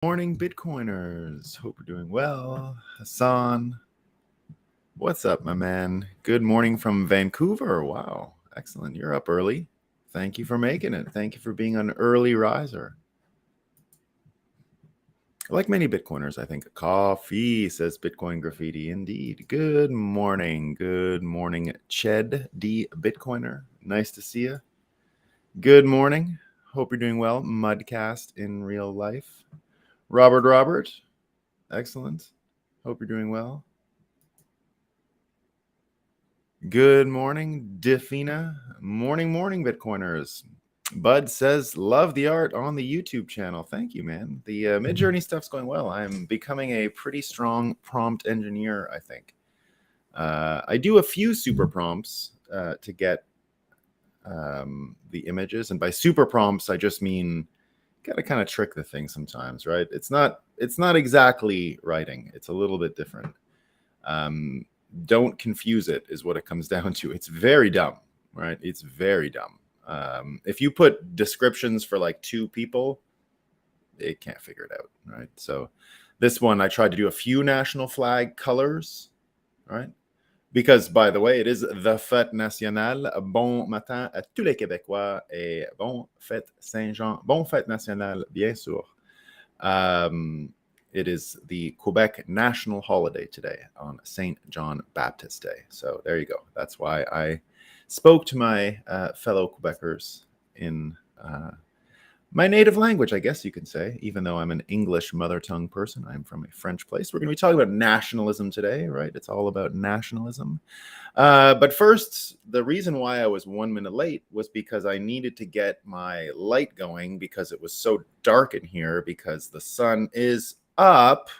Morning, Bitcoiners. Hope you're doing well. Hassan, what's up, my man? Good morning from Vancouver. Wow, excellent. You're up early. Thank you for making it. Thank you for being an early riser. Like many Bitcoiners, I think coffee, says Bitcoin Graffiti. Indeed. Good morning. Good morning, Ched D Bitcoiner. Nice to see you. Good morning. Hope you're doing well. Mudcast in real life. Robert. Excellent. Hope you're doing well. Good morning, Defina. Morning, Bitcoiners. Bud says, love the art on the YouTube channel. Thank you, man. The Midjourney stuff's going well. I'm becoming a pretty strong prompt engineer, I think. I do a few super prompts to get the images. And by super prompts, I just mean got to kind of trick the thing sometimes, right? It's not exactly writing. It's a little bit different. Don't confuse it is what it comes down to. It's very dumb, right? It's very dumb. If you put descriptions for like two people, it can't figure it out, right? So this one, I tried to do a few national flag colors, right? Because, by the way, it is the fête nationale. Bon matin à tous les Québécois et bon fête Saint-Jean. Bon fête nationale, bien sûr. It is the Quebec national holiday today on St. John Baptist Day. So there you go. That's why I spoke to my fellow Quebecers in my native language, I guess you can say, even though I'm an English mother tongue person. I'm from a French place. We're going to be talking about nationalism today, right? It's all about nationalism. But first, the reason why I was 1 minute late was because I needed to get my light going because it was so dark in here because the sun is up,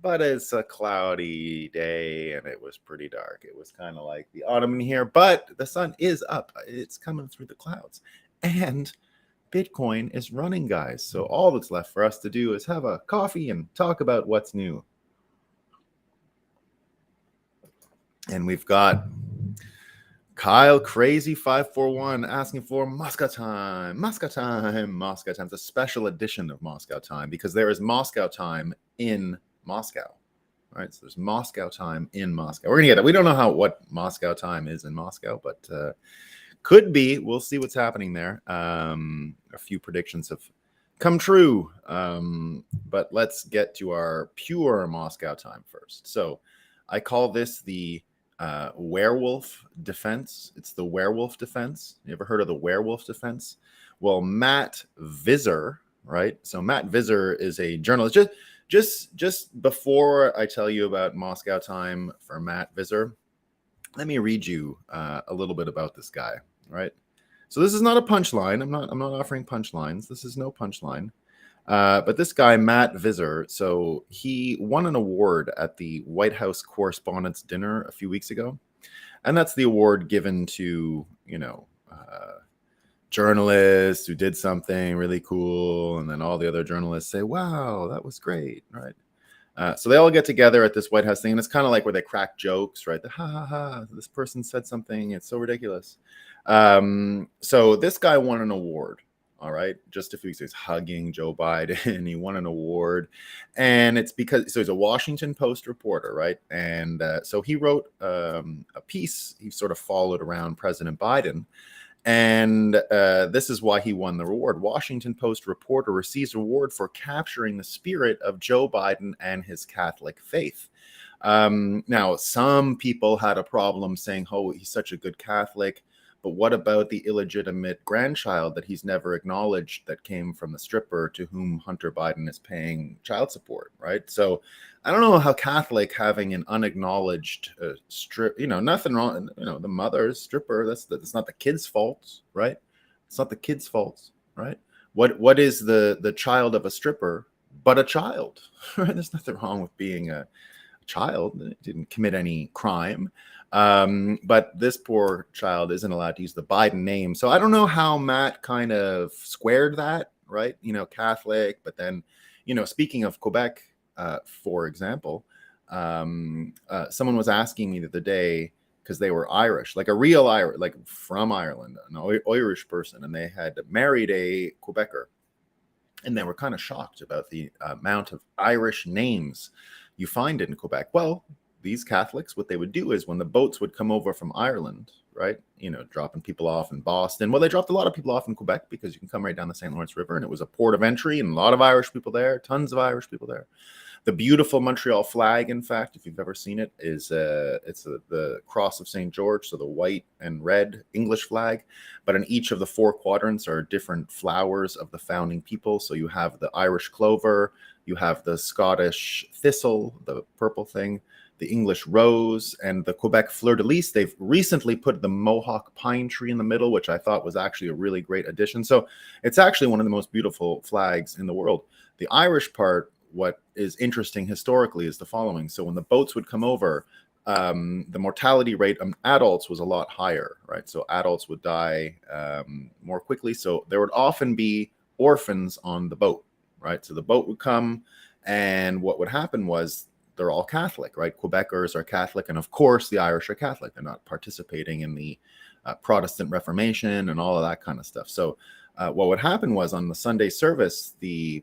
but it's a cloudy day and it was pretty dark. It was kind of like the autumn in here, but the sun is up. It's coming through the clouds. And Bitcoin is running, guys. So all that's left for us to do is have a coffee and talk about what's new. And we've got Kyle Crazy 541 asking for Moscow time. Moscow time. Moscow time. It's a special edition of Moscow time because there is Moscow time in Moscow. All right, so there's Moscow time in Moscow. We're gonna get that. We don't know what Moscow time is in Moscow, but could be. We'll see what's happening there. A few predictions have come true, but let's get to our pure Moscow time first. So I call this the werewolf defense. It's the werewolf defense. You ever heard of the werewolf defense? Well, Matt Visser, right? So Matt Visser is a journalist. Just before I tell you about Moscow time for Matt Visser, let me read you a little bit about this guy, right? So this is not a punchline. I'm not offering punchlines. This is no punchline. But this guy, Matt Visser, so he won an award at the White House Correspondents' Dinner a few weeks ago. And that's the award given to, journalists who did something really cool. And then all the other journalists say, wow, that was great, right? So they all get together at this White House thing. And it's kind of like where they crack jokes, right? Ha, ha, ha, this person said something. It's so ridiculous. So this guy won an award. All right. Just a few weeks ago, he's hugging Joe Biden. He won an award. And it's because, so he's a Washington Post reporter, right? And so he wrote a piece. He sort of followed around President Biden. And this is why he won the award. Washington Post reporter receives award for capturing the spirit of Joe Biden and his Catholic faith. Now, some people had a problem saying, oh, he's such a good Catholic. But what about the illegitimate grandchild that he's never acknowledged that came from the stripper to whom Hunter Biden is paying child support, right? So I don't know how Catholic having an unacknowledged strip, nothing wrong. The mother's stripper, that's not the kid's fault, right? It's not the kid's fault, right? What is the child of a stripper but a child, right? There's nothing wrong with being a child. It didn't commit any crime. But this poor child isn't allowed to use the Biden name. So I don't know how Matt kind of squared that, right? Catholic, but then, speaking of Quebec, for example, someone was asking me the other day, because they were Irish, like a real Irish, like from Ireland, an Irish person, and they had married a Quebecer. And they were kind of shocked about the amount of Irish names you find in Quebec. Well, these Catholics, what they would do is when the boats would come over from Ireland, right, dropping people off in Boston. Well, they dropped a lot of people off in Quebec because you can come right down the St. Lawrence River, and it was a port of entry, and a lot of Irish people there, tons of Irish people there. The beautiful Montreal flag, in fact, if you've ever seen it, is the cross of St. George, so the white and red English flag. But in each of the four quadrants are different flowers of the founding people. So you have the Irish clover, you have the Scottish thistle, the purple thing, the English rose, and the Quebec fleur-de-lis. They've recently put the Mohawk pine tree in the middle, which I thought was actually a really great addition. So it's actually one of the most beautiful flags in the world. The Irish part, what is interesting historically is the following. So when the boats would come over, the mortality rate of adults was a lot higher, right? So adults would die more quickly. So there would often be orphans on the boat, right? So the boat would come, and what would happen was they're all Catholic, right? Quebecers are Catholic, and of course the Irish are Catholic. They're not participating in the Protestant Reformation and all of that kind of stuff. So what would happen was on the Sunday service, the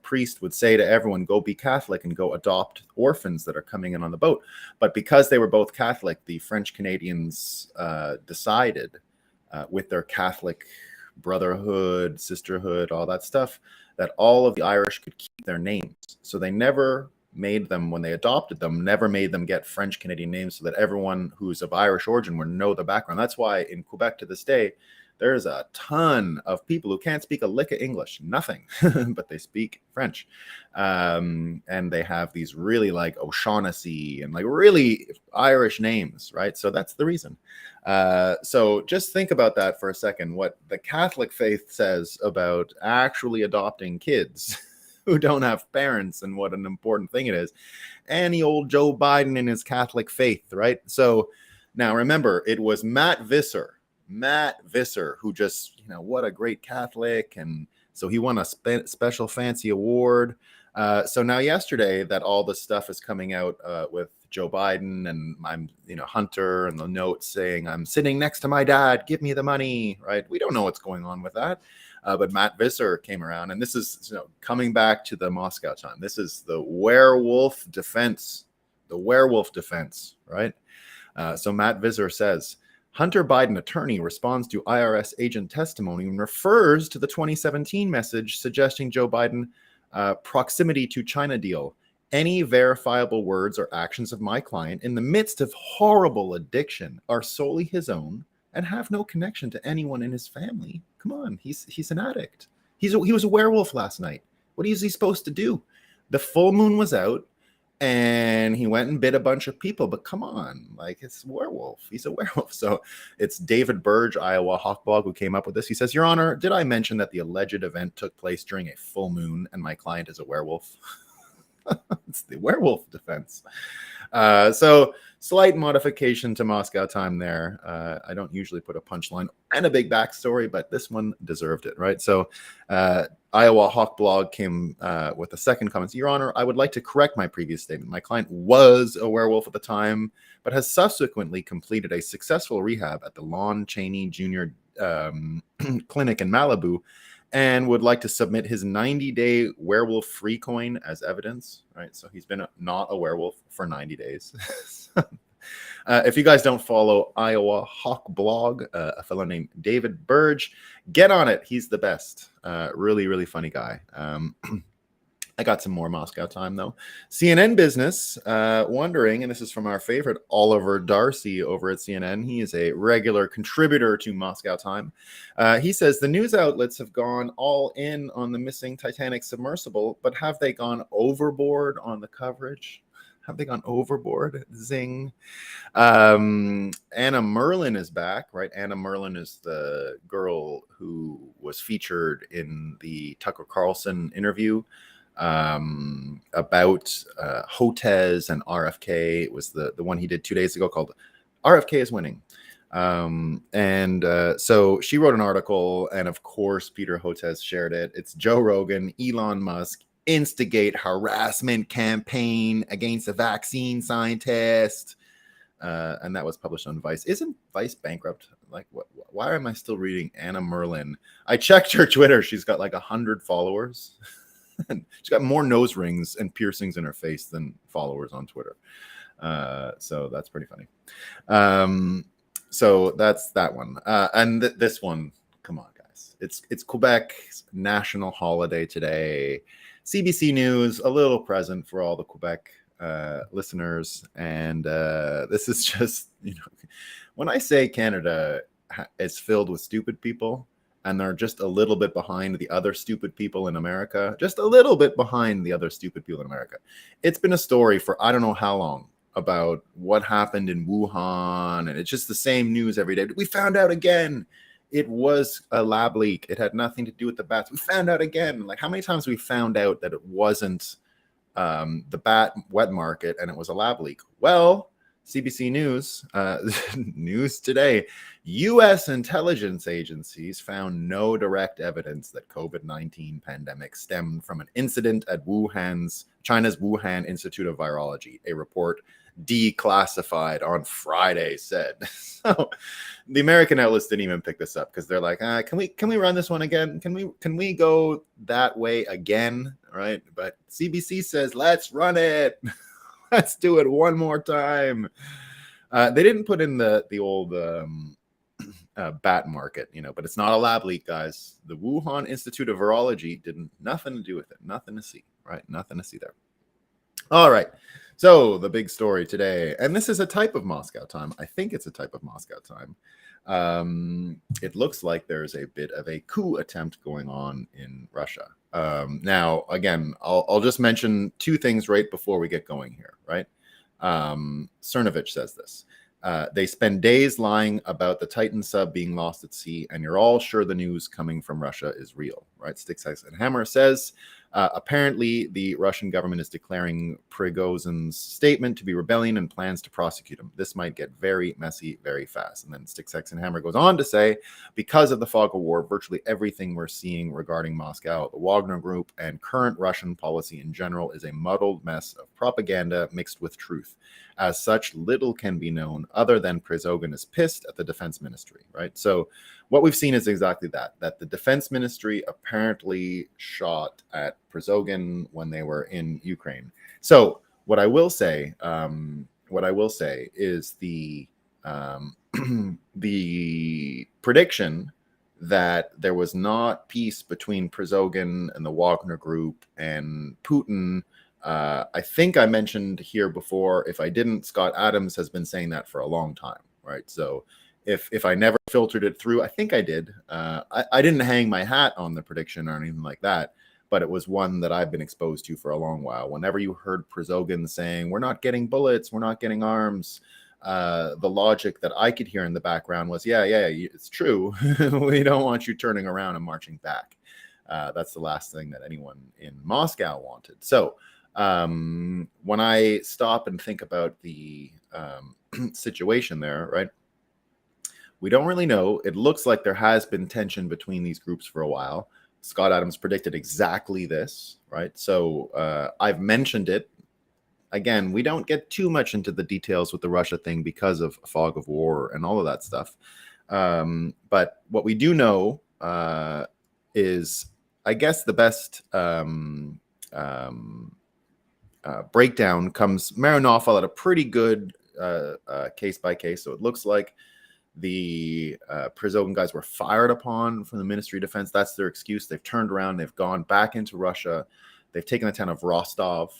priest would say to everyone, go be Catholic and go adopt orphans that are coming in on the boat. But because they were both Catholic, the French Canadians decided with their Catholic brotherhood, sisterhood, all that stuff, that all of the Irish could keep their names. So they never made them, when they adopted them, never made them get French Canadian names, so that everyone who's of Irish origin would know the background. That's why in Quebec to this day, there's a ton of people who can't speak a lick of English, nothing, but they speak French. And they have these really like O'Shaughnessy and like really Irish names, right? So that's the reason. So just think about that for a second, what the Catholic faith says about actually adopting kids who don't have parents, and what an important thing it is. And the old Joe Biden and his Catholic faith, right? So now remember, it was Matt Visser, who just, what a great Catholic. And so he won a special fancy award. So now yesterday that all this stuff is coming out with Joe Biden, and I'm, Hunter, and the note saying, I'm sitting next to my dad, give me the money, right? We don't know what's going on with that. But Matt Visser came around, and this is, coming back to the Moscow time. This is the werewolf defense, right? So Matt Visser says, Hunter Biden attorney responds to IRS agent testimony and refers to the 2017 message suggesting Joe Biden proximity to China deal. Any verifiable words or actions of my client in the midst of horrible addiction are solely his own and have no connection to anyone in his family. Come on, he's an addict. He was a werewolf last night. What is he supposed to do? The full moon was out, and he went and bit a bunch of people. But come on, like, it's a werewolf. He's a werewolf. So it's David Burge, Iowa Hawk Blog, who came up with this. He says, Your Honor, did I mention that the alleged event took place during a full moon and my client is a werewolf? It's the werewolf defense. So slight modification to Moscow time there. I don't usually put a punchline and a big backstory, but this one deserved it, right? So Iowa Hawk Blog came with a second comment. Your Honor, I would like to correct my previous statement. My client was a werewolf at the time, but has subsequently completed a successful rehab at the Lon Chaney Jr. Clinic in Malibu, and would like to submit his 90-day werewolf-free coin as evidence, right? So he's been not a werewolf for 90 days. If you guys don't follow Iowa Hawk Blog, a fellow named David Burge, get on it. He's the best. Really, really funny guy. I got some more Moscow time, though. CNN Business, wondering, and this is from our favorite Oliver Darcy over at CNN. He is a regular contributor to Moscow time. He says, the news outlets have gone all in on the missing Titanic submersible, but have they gone overboard on the coverage? Have they gone overboard? Zing. Anna Merlin is back, right? Anna Merlin is the girl who was featured in the Tucker Carlson interview about Hotez and RFK. It was the one he did 2 days ago called RFK is Winning. So she wrote an article, and of course Peter Hotez shared it. It's Joe Rogan, Elon Musk instigate harassment campaign against a vaccine scientist. And that was published on Vice. Isn't Vice bankrupt? like, why am I still reading Anna Merlin? I checked her Twitter. She's got like 100 followers. She's got more nose rings and piercings in her face than followers on Twitter. So that's pretty funny. So that's that one. And this one, come on, guys. It's Quebec's national holiday today. CBC News, a little present for all the Quebec listeners. And this is just, when I say Canada is filled with stupid people, and they're just a little bit behind the other stupid people in America, just a little bit behind the other stupid people in America. It's been a story for I don't know how long about what happened in Wuhan, and it's just the same news every day. We found out again it was a lab leak. It had nothing to do with the bats. We found out again. Like, how many times we found out that it wasn't the bat wet market and it was a lab leak? Well, CBC News, news today, U.S. intelligence agencies found no direct evidence that COVID-19 pandemic stemmed from an incident at China's Wuhan Institute of Virology, a report declassified on Friday said. So the American outlets didn't even pick this up because they're like, can we run this one again? Can we go that way again? Right? But CBC says, let's run it. Let's do it one more time. They didn't put in the old bat market, but it's not a lab leak, guys. The Wuhan Institute of Virology didn't nothing to do with it. Nothing to see, right? Nothing to see there. All right. So the big story today, and this is a type of Moscow time. I think it's a type of Moscow time. It looks like there's a bit of a coup attempt going on in Russia. Now, again, I'll just mention two things right before we get going here, right? Cernovich says this. They spend days lying about the Titan sub being lost at sea, and you're all sure the news coming from Russia is real, right? Sticks, Axe, and Hammer says, apparently the Russian government is declaring Prigozhin's statement to be rebellion and plans to prosecute him. This might get very messy very fast. And then Sticks, Axe, and Hammer goes on to say, because of the fog of war, virtually everything we're seeing regarding Moscow, the Wagner Group, and current Russian policy in general is a muddled mess of propaganda mixed with truth. As such, little can be known other than Prigozhin is pissed at the defense ministry, right? So what we've seen is exactly that the defense ministry apparently shot at Prigozhin when they were in Ukraine. So what I will say is the the prediction that there was not peace between Prigozhin and the Wagner Group and Putin. I think I mentioned here before. If I didn't, Scott Adams has been saying that for a long time, right? So if I never filtered it through, I think I did. I didn't hang my hat on the prediction or anything like that, but it was one that I've been exposed to for a long while. Whenever you heard Prigozhin saying, we're not getting bullets, we're not getting arms, the logic that I could hear in the background was, yeah, it's true. We don't want you turning around and marching back. That's the last thing that anyone in Moscow wanted. So when I stop and think about the situation there, right, we don't really know. It looks like there has been tension between these groups for a while. Scott Adams predicted exactly this, right? So I've mentioned it. Again, we don't get too much into the details with the Russia thing because of fog of war and all of that stuff. But what we do know is, I guess, the best breakdown comes. Marinov followed a pretty good case by case. So it looks like the Prigozhin guys were fired upon from the Ministry of Defense. That's their excuse. They've turned around. They've gone back into Russia. They've taken the town of Rostov,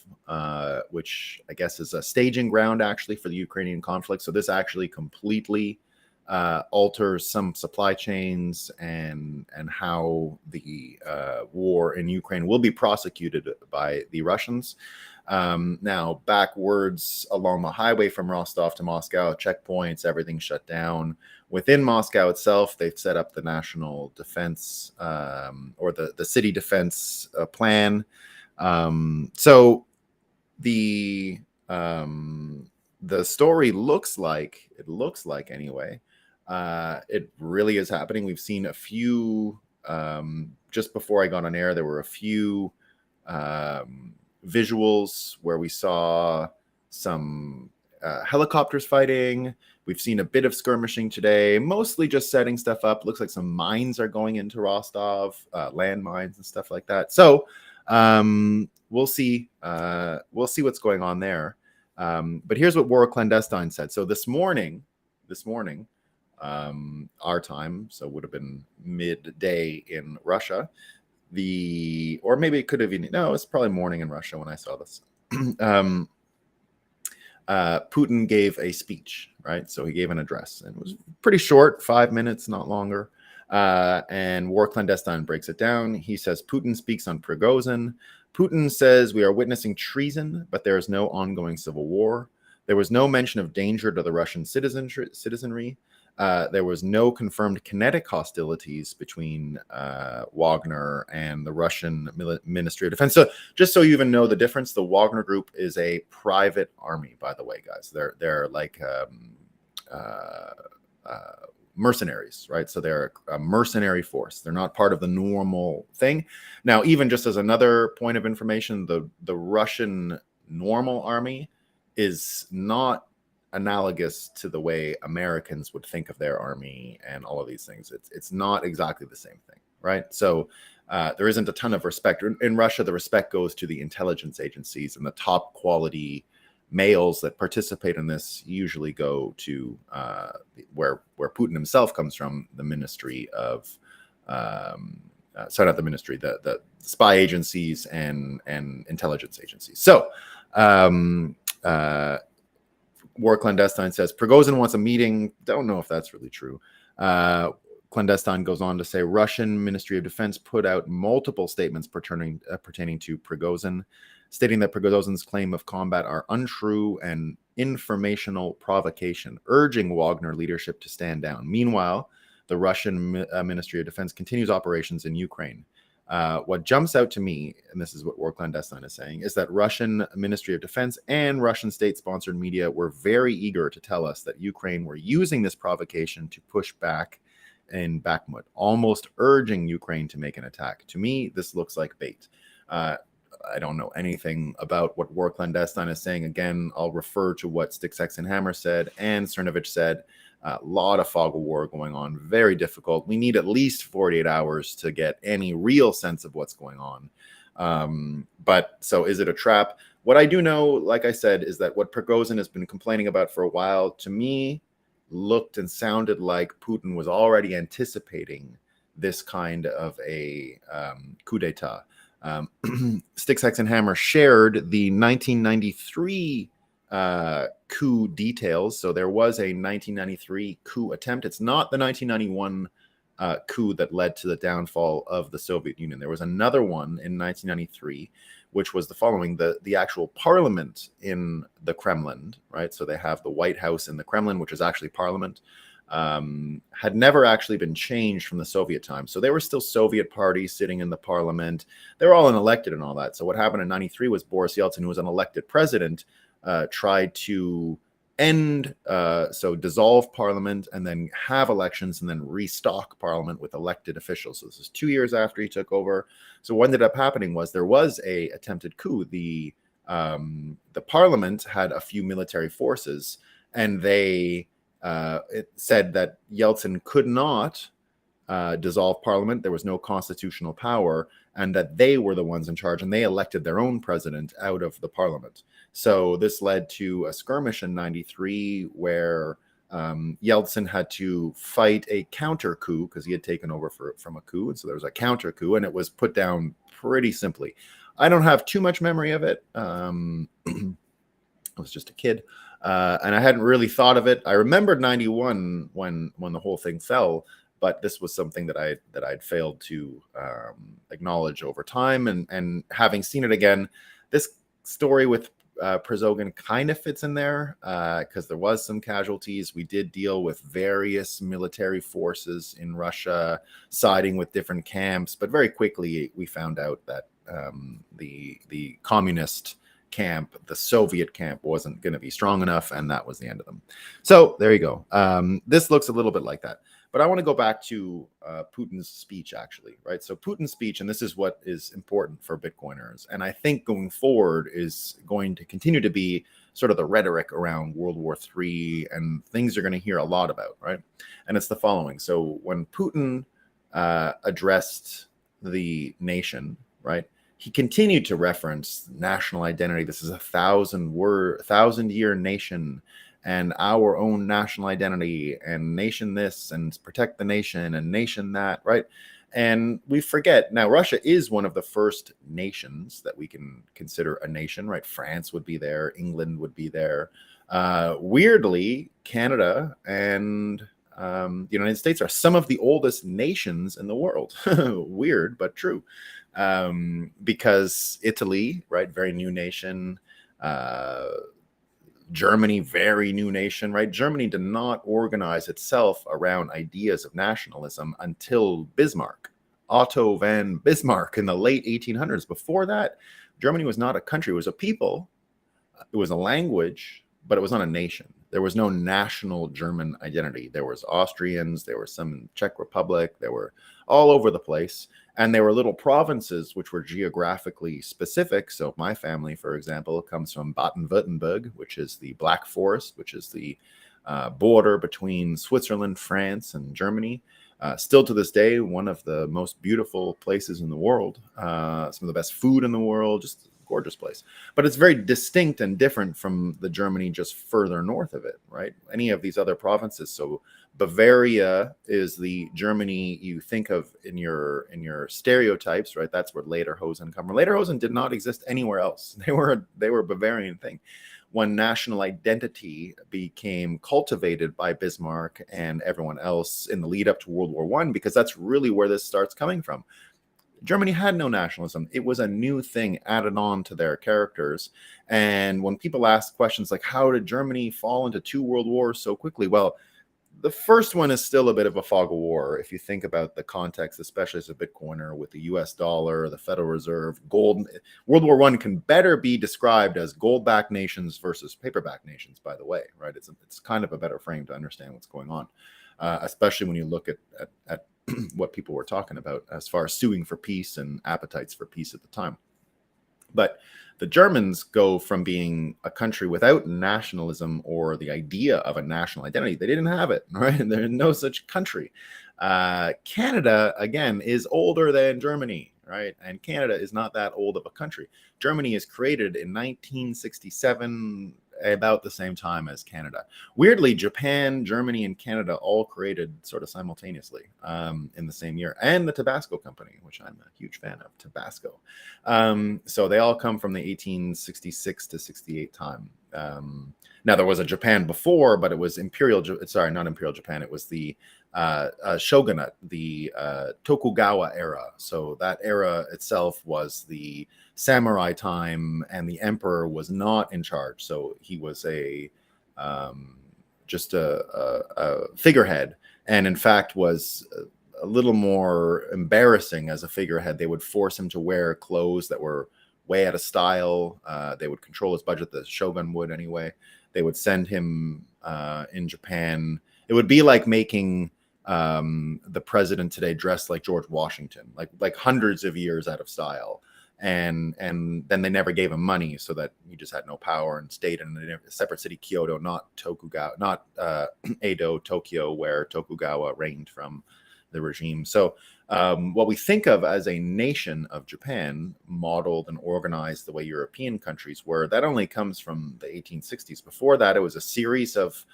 which I guess is a staging ground actually for the Ukrainian conflict. So this actually completely alters some supply chains and how the war in Ukraine will be prosecuted by the Russians. Now, backwards along the highway from Rostov to Moscow, checkpoints, everything shut down. Within Moscow itself, they've set up the national defense or the city defense plan. So the story looks like anyway. It really is happening. We've seen a few just before I got on air. There were a few visuals where we saw some helicopters fighting. We've seen a bit of skirmishing today, mostly just setting stuff up. Looks like some mines are going into Rostov, land mines and stuff like that. So we'll see. We'll see what's going on there. But here's what War Clandestine said. So this morning, our time, so it would have been midday in Russia. Or maybe it could have been, no, it's probably morning in Russia when I saw this. Putin gave a speech, right? So he gave an address, and it was pretty short, 5 minutes, not longer. And War Clandestine breaks it down. He says, Putin speaks on Prigozhin. Putin says we are witnessing treason, but there is no ongoing civil war. There was no mention of danger to the Russian citizenry. There was no confirmed kinetic hostilities between Wagner and the Russian Ministry of Defense. So just so you even know the difference, the Wagner Group is a private army, by the way, guys. They're like mercenaries, right? So they're a mercenary force. They're not part of the normal thing. Now, even just as another point of information, the Russian normal army is not analogous to the way Americans would think of their army and all of these things. It's not exactly the same thing, right? So there isn't a ton of respect. In Russia, the respect goes to the intelligence agencies, and the top quality males that participate in this usually go to where Putin himself comes from, the Ministry of sorry, not the ministry, the spy agencies and intelligence agencies. So War Clandestine says Prigozhin wants a meeting. Don't know if that's really true. Clandestine goes on to say Russian Ministry of Defense put out multiple statements pertaining to Prigozhin, stating that Prigozhin's claim of combat are untrue and informational provocation, urging Wagner leadership to stand down. Meanwhile, the Russian Ministry of Defense continues operations in Ukraine. What jumps out to me, and this is what War Clandestine is saying, is that Russian Ministry of Defense and Russian state-sponsored media were very eager to tell us that Ukraine were using this provocation to push back in Bakhmut, almost urging Ukraine to make an attack. To me, this looks like bait. I don't know anything about what War Clandestine is saying. Again, I'll refer to what Sticks, X, and Hammer said and Cernovich said. A lot of fog of war going on, very difficult. We need at least 48 hours to get any real sense of what's going on. But so is it a trap? What I do know, like I said, is that what Prigozhin has been complaining about for a while, to me, looked and sounded like Putin was already anticipating this kind of a coup d'etat. Sticks, X, and Hammer shared the 1993 coup details. So there was a 1993 coup attempt. It's not the 1991 coup that led to the downfall of the Soviet Union. There was another one in 1993, which was the following: the actual parliament in the Kremlin, right? So they have the White House in the Kremlin, which is actually parliament, had never actually been changed from the Soviet time. So they were still Soviet parties sitting in the parliament. They were all unelected and all that. So what happened in 93 was Boris Yeltsin, who was an elected president, tried to dissolve parliament and then have elections and then restock parliament with elected officials. So this is 2 years after he took over. So what ended up happening was there was a attempted coup. The parliament had a few military forces, and it said that Yeltsin could not dissolve parliament. There was no constitutional power, and that they were the ones in charge, and they elected their own president out of the parliament. So this led to a skirmish in 93 where Yeltsin had to fight a counter coup because he had taken over from a coup. And so there was a counter coup, and it was put down pretty simply. I don't have too much memory of it. I was just a kid, and I hadn't really thought of it. I remembered 91 when the whole thing fell, but this was something that I'd failed to acknowledge over time. And having seen it again, this story with Prigozhin kind of fits in there because there was some casualties. We did deal with various military forces in Russia siding with different camps, but very quickly we found out that the communist camp, the Soviet camp, wasn't going to be strong enough, and that was the end of them. So there you go. This looks a little bit like that. But I want to go back to Putin's speech, actually, right? So Putin's speech, and this is what is important for Bitcoiners, and I think going forward is going to continue to be sort of the rhetoric around World War III and things you're going to hear a lot about, right? And it's the following. So when Putin addressed the nation, right, he continued to reference national identity. This is a 1,000-year nation, and our own national identity, and nation this, and protect the nation, and nation that, right? And we forget, now Russia is one of the first nations that we can consider a nation, right? France would be there, England would be there. Weirdly, Canada and the United States are some of the oldest nations in the world. Weird, but true. Because Italy, right, very new nation. Germany, very new nation, right? Germany did not organize itself around ideas of nationalism until Bismarck, Otto von Bismarck, in the late 1800s. Before that, Germany was not a country. It was a people. It was a language, but it was not a nation. There was no national German identity. There was Austrians, there were some in Czech Republic, there were all over the place. And there were little provinces which were geographically specific. So my family, for example, comes from Baden-Württemberg, which is the Black Forest, which is the border between Switzerland, France, and Germany. Still to this day, one of the most beautiful places in the world. Some of the best food in the world, just a gorgeous place. But it's very distinct and different from the Germany just further north of it, right? Any of these other provinces. So Bavaria is the Germany you think of in your stereotypes, right? That's where Lederhosen come from. Lederhosen did not exist anywhere else. They were a Bavarian thing. When national identity became cultivated by Bismarck and everyone else in the lead up to World War I, because that's really where this starts coming from. Germany had no nationalism. It was a new thing added on to their characters. And when people ask questions like, how did Germany fall into 2 world wars so quickly? Well, the first one is still a bit of a fog of war. If you think about the context, especially as a Bitcoiner, with the US dollar, the Federal Reserve, gold. World War I can better be described as gold-backed nations versus paper-backed nations, by the way, right? It's kind of a better frame to understand what's going on, especially when you look at what people were talking about as far as suing for peace and appetites for peace at the time. But the Germans go from being a country without nationalism or the idea of a national identity. They didn't have it, right? There's no such country. Canada, again, is older than Germany, right? And Canada is not that old of a country. Germany is created in 1967, about the same time as Canada. Weirdly, Japan, Germany, and Canada all created sort of simultaneously in the same year. And the Tabasco Company, which I'm a huge fan of, Tabasco. So they all come from the 1866 to 68 time. Now, there was a Japan before, but it was not Imperial Japan. It was the shogunate, the Tokugawa era. So that era itself was the samurai time, and the emperor was not in charge. So he was just a figurehead, and in fact was a little more embarrassing as a figurehead. They would force him to wear clothes that were way out of style. They would control his budget, the shogun would anyway. They would send him in Japan. It would be like making the president today dressed like George Washington, like hundreds of years out of style. And then they never gave him money, so that he just had no power and stayed in a separate city, Kyoto, not Tokugawa, not Edo, Tokyo, where Tokugawa reigned from the regime. So what we think of as a nation of Japan, modeled and organized the way European countries were, that only comes from the 1860s. Before that, it was a series of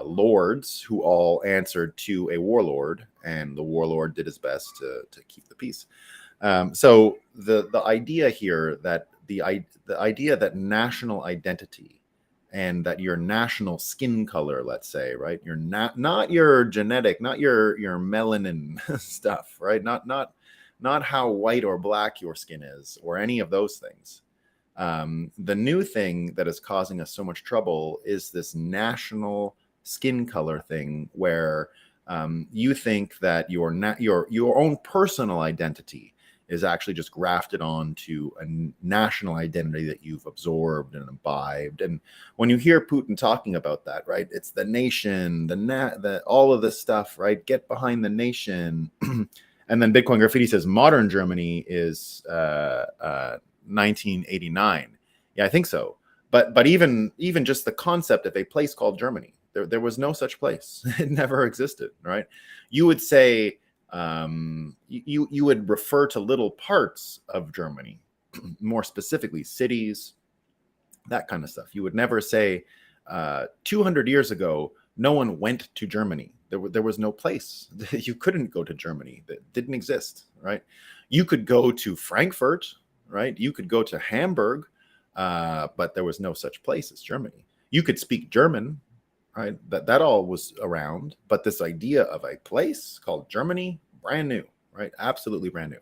lords who all answered to a warlord, and the warlord did his best to keep the peace. So the idea here that the idea that national identity and that your national skin color, let's say, right, you're not your genetic, not your melanin stuff, right, not how white or black your skin is or any of those things. The new thing that is causing us so much trouble is this national skin color thing, where you think that your own personal identity is actually just grafted onto a national identity that you've absorbed and imbibed. And when you hear Putin talking about that, right, it's the nation, all of this stuff, right? Get behind the nation. And then Bitcoin Graffiti says modern Germany is 1989. Yeah, I think so. But even just the concept of a place called Germany, there was no such place. It never existed, right? You would say you would refer to little parts of Germany, more specifically cities, that kind of stuff. You would never say 200 years ago, no one went to Germany. There was no place. You couldn't go to Germany. That didn't exist, right? You could go to Frankfurt, right? You could go to Hamburg, but there was no such place as Germany. You could speak German, right? That all was around, but this idea of a place called Germany, brand new, right? Absolutely brand new.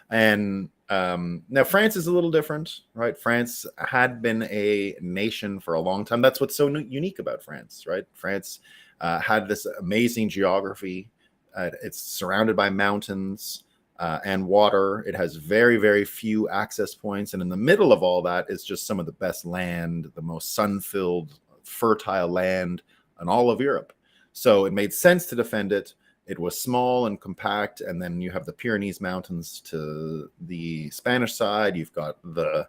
And now France is a little different, right? France had been a nation for a long time. That's what's so unique about France, right? France had this amazing geography. It's surrounded by mountains and water. It has very, very few access points. And in the middle of all that is just some of the best land, the most sun-filled, fertile land in all of Europe. So it made sense to defend it. It was small and compact, and then you have the Pyrenees Mountains to the Spanish side. You've got the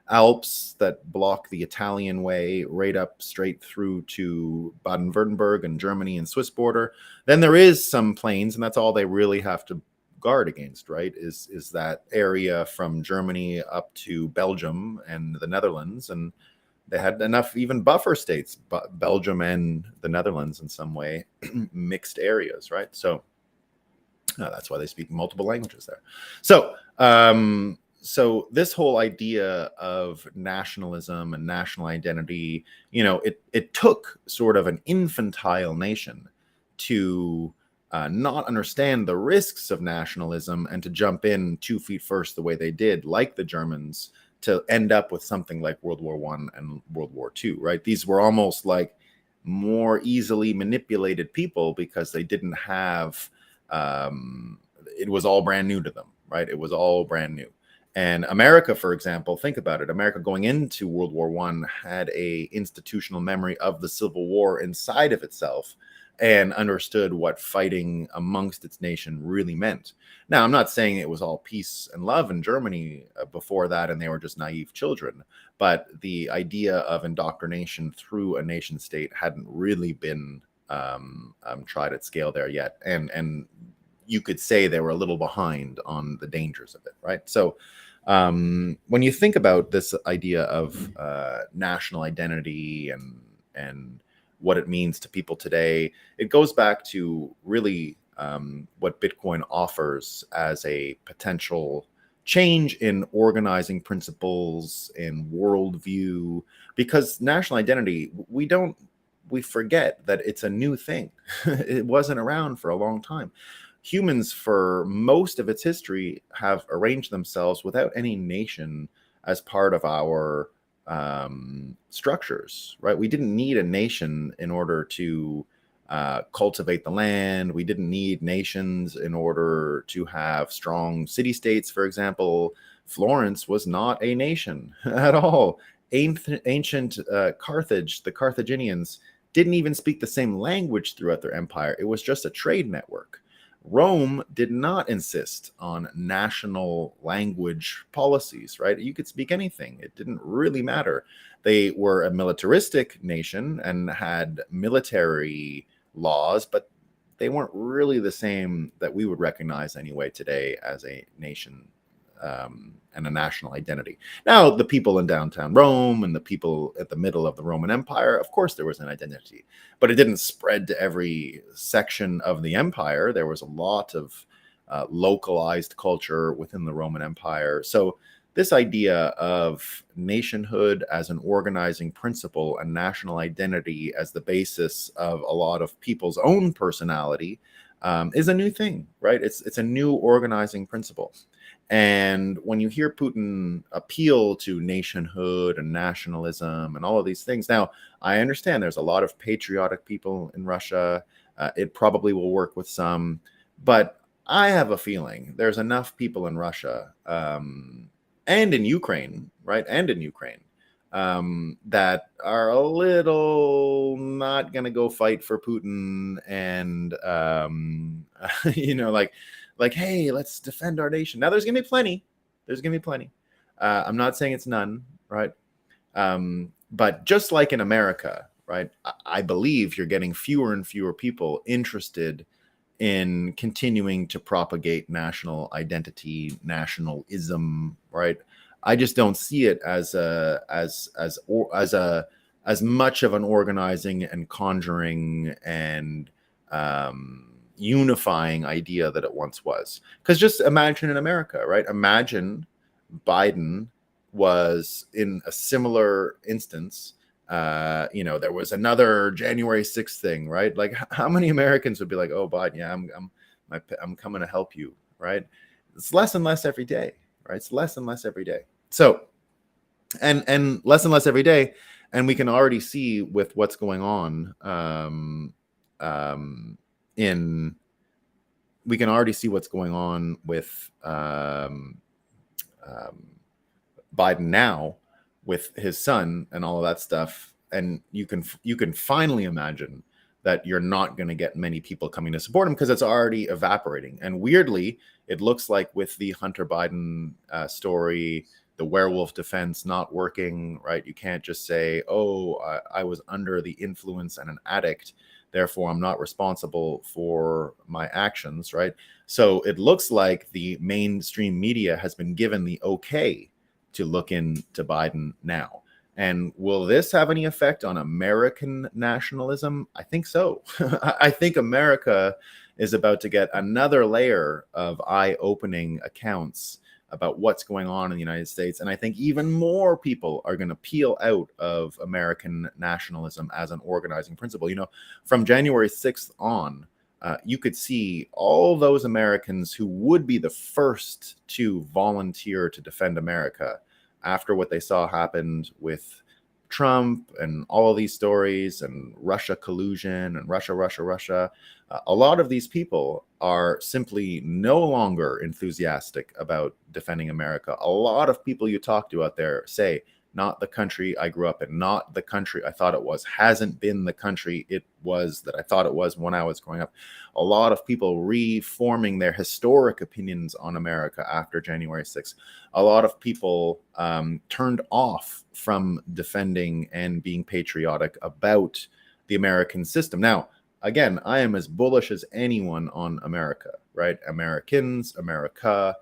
Alps that block the Italian way right up straight through to Baden-Württemberg and Germany and Swiss border. Then there is some plains, and that's all they really have to guard against, right? Is that area from Germany up to Belgium and the Netherlands, and they had enough even buffer states, Belgium and the Netherlands in some way, mixed areas, right? So that's why they speak multiple languages there. So, so this whole idea of nationalism and national identity, it took sort of an infantile nation to not understand the risks of nationalism and to jump in 2 feet first the way they did, like the Germans, to end up with something like World War I and World War II, right? These were almost like more easily manipulated people because they didn't have, it was all brand new to them, right? It was all brand new. And America, for example, think about it. America going into World War I had a institutional memory of the Civil War inside of itself and understood what fighting amongst its nation really meant. Now, I'm not saying it was all peace and love in Germany before that, and they were just naive children, but the idea of indoctrination through a nation state hadn't really been tried at scale there yet. And you could say they were a little behind on the dangers of it, right? So when you think about this idea of national identity and what it means to people today, it goes back to really what Bitcoin offers as a potential change in organizing principles, in worldview, because national identity, we forget that it's a new thing. It wasn't around for a long time. Humans, for most of its history, have arranged themselves without any nation as part of our structures, right? We didn't need a nation in order to cultivate the land. We didn't need nations in order to have strong city-states, for example. Florence was not a nation at all. Ancient Carthage, the Carthaginians, didn't even speak the same language throughout their empire. It was just a trade network. Rome did not insist on national language policies, right? You could speak anything. It didn't really matter. They were a militaristic nation and had military laws, but they weren't really the same that we would recognize anyway today as a nation and a national identity. Now, the people in downtown Rome and the people at the middle of the Roman Empire, of course, there was an identity, but it didn't spread to every section of the empire. There was a lot of localized culture within the Roman Empire. So this idea of nationhood as an organizing principle and national identity as the basis of a lot of people's own personality is a new thing, right? It's a new organizing principle. And when you hear Putin appeal to nationhood and nationalism and all of these things, now I understand there's a lot of patriotic people in Russia. It probably will work with some, but I have a feeling there's enough people in Russia and in Ukraine, right? And in Ukraine that are a little not going to go fight for Putin and, like, hey, let's defend our nation. Now, there's going to be plenty. There's going to be plenty. I'm not saying it's none, right? But just like in America, right, I believe you're getting fewer and fewer people interested in continuing to propagate national identity, nationalism, right? I just don't see it as as much of an organizing and conjuring and unifying idea that it once was. Because just imagine in America, right? Imagine Biden was in a similar instance. There was another January 6th thing, right? Like, how many Americans would be like, "Oh, Biden, yeah, I'm coming to help you," right? It's less and less every day, right? It's less and less every day. So, and less and less every day, and we can already see with what's going on in we can already see what's going on with Biden now with his son and all of that stuff, and you can finally imagine that you're not going to get many people coming to support him because it's already evaporating. And weirdly, it looks like with the Hunter Biden story, the werewolf defense not working, right? You can't just say, "Oh, I was under the influence and an addict, therefore I'm not responsible for my actions," right? So it looks like the mainstream media has been given the okay to look into Biden now. And will this have any effect on American nationalism? I think so. I think America is about to get another layer of eye-opening accounts about what's going on in the United States. And I think even more people are going to peel out of American nationalism as an organizing principle. From January 6th on, you could see all those Americans who would be the first to volunteer to defend America after what they saw happened with Trump and all of these stories and Russia collusion and Russia. A lot of these people are simply no longer enthusiastic about defending America. A lot of people you talk to out there say, not the country I grew up in, not the country I thought it was, hasn't been the country it was that I thought it was when I was growing up. A lot of people reforming their historic opinions on America after January 6th. A lot of people turned off from defending and being patriotic about the American system. Now, again, I am as bullish as anyone on America, right? Americans, America.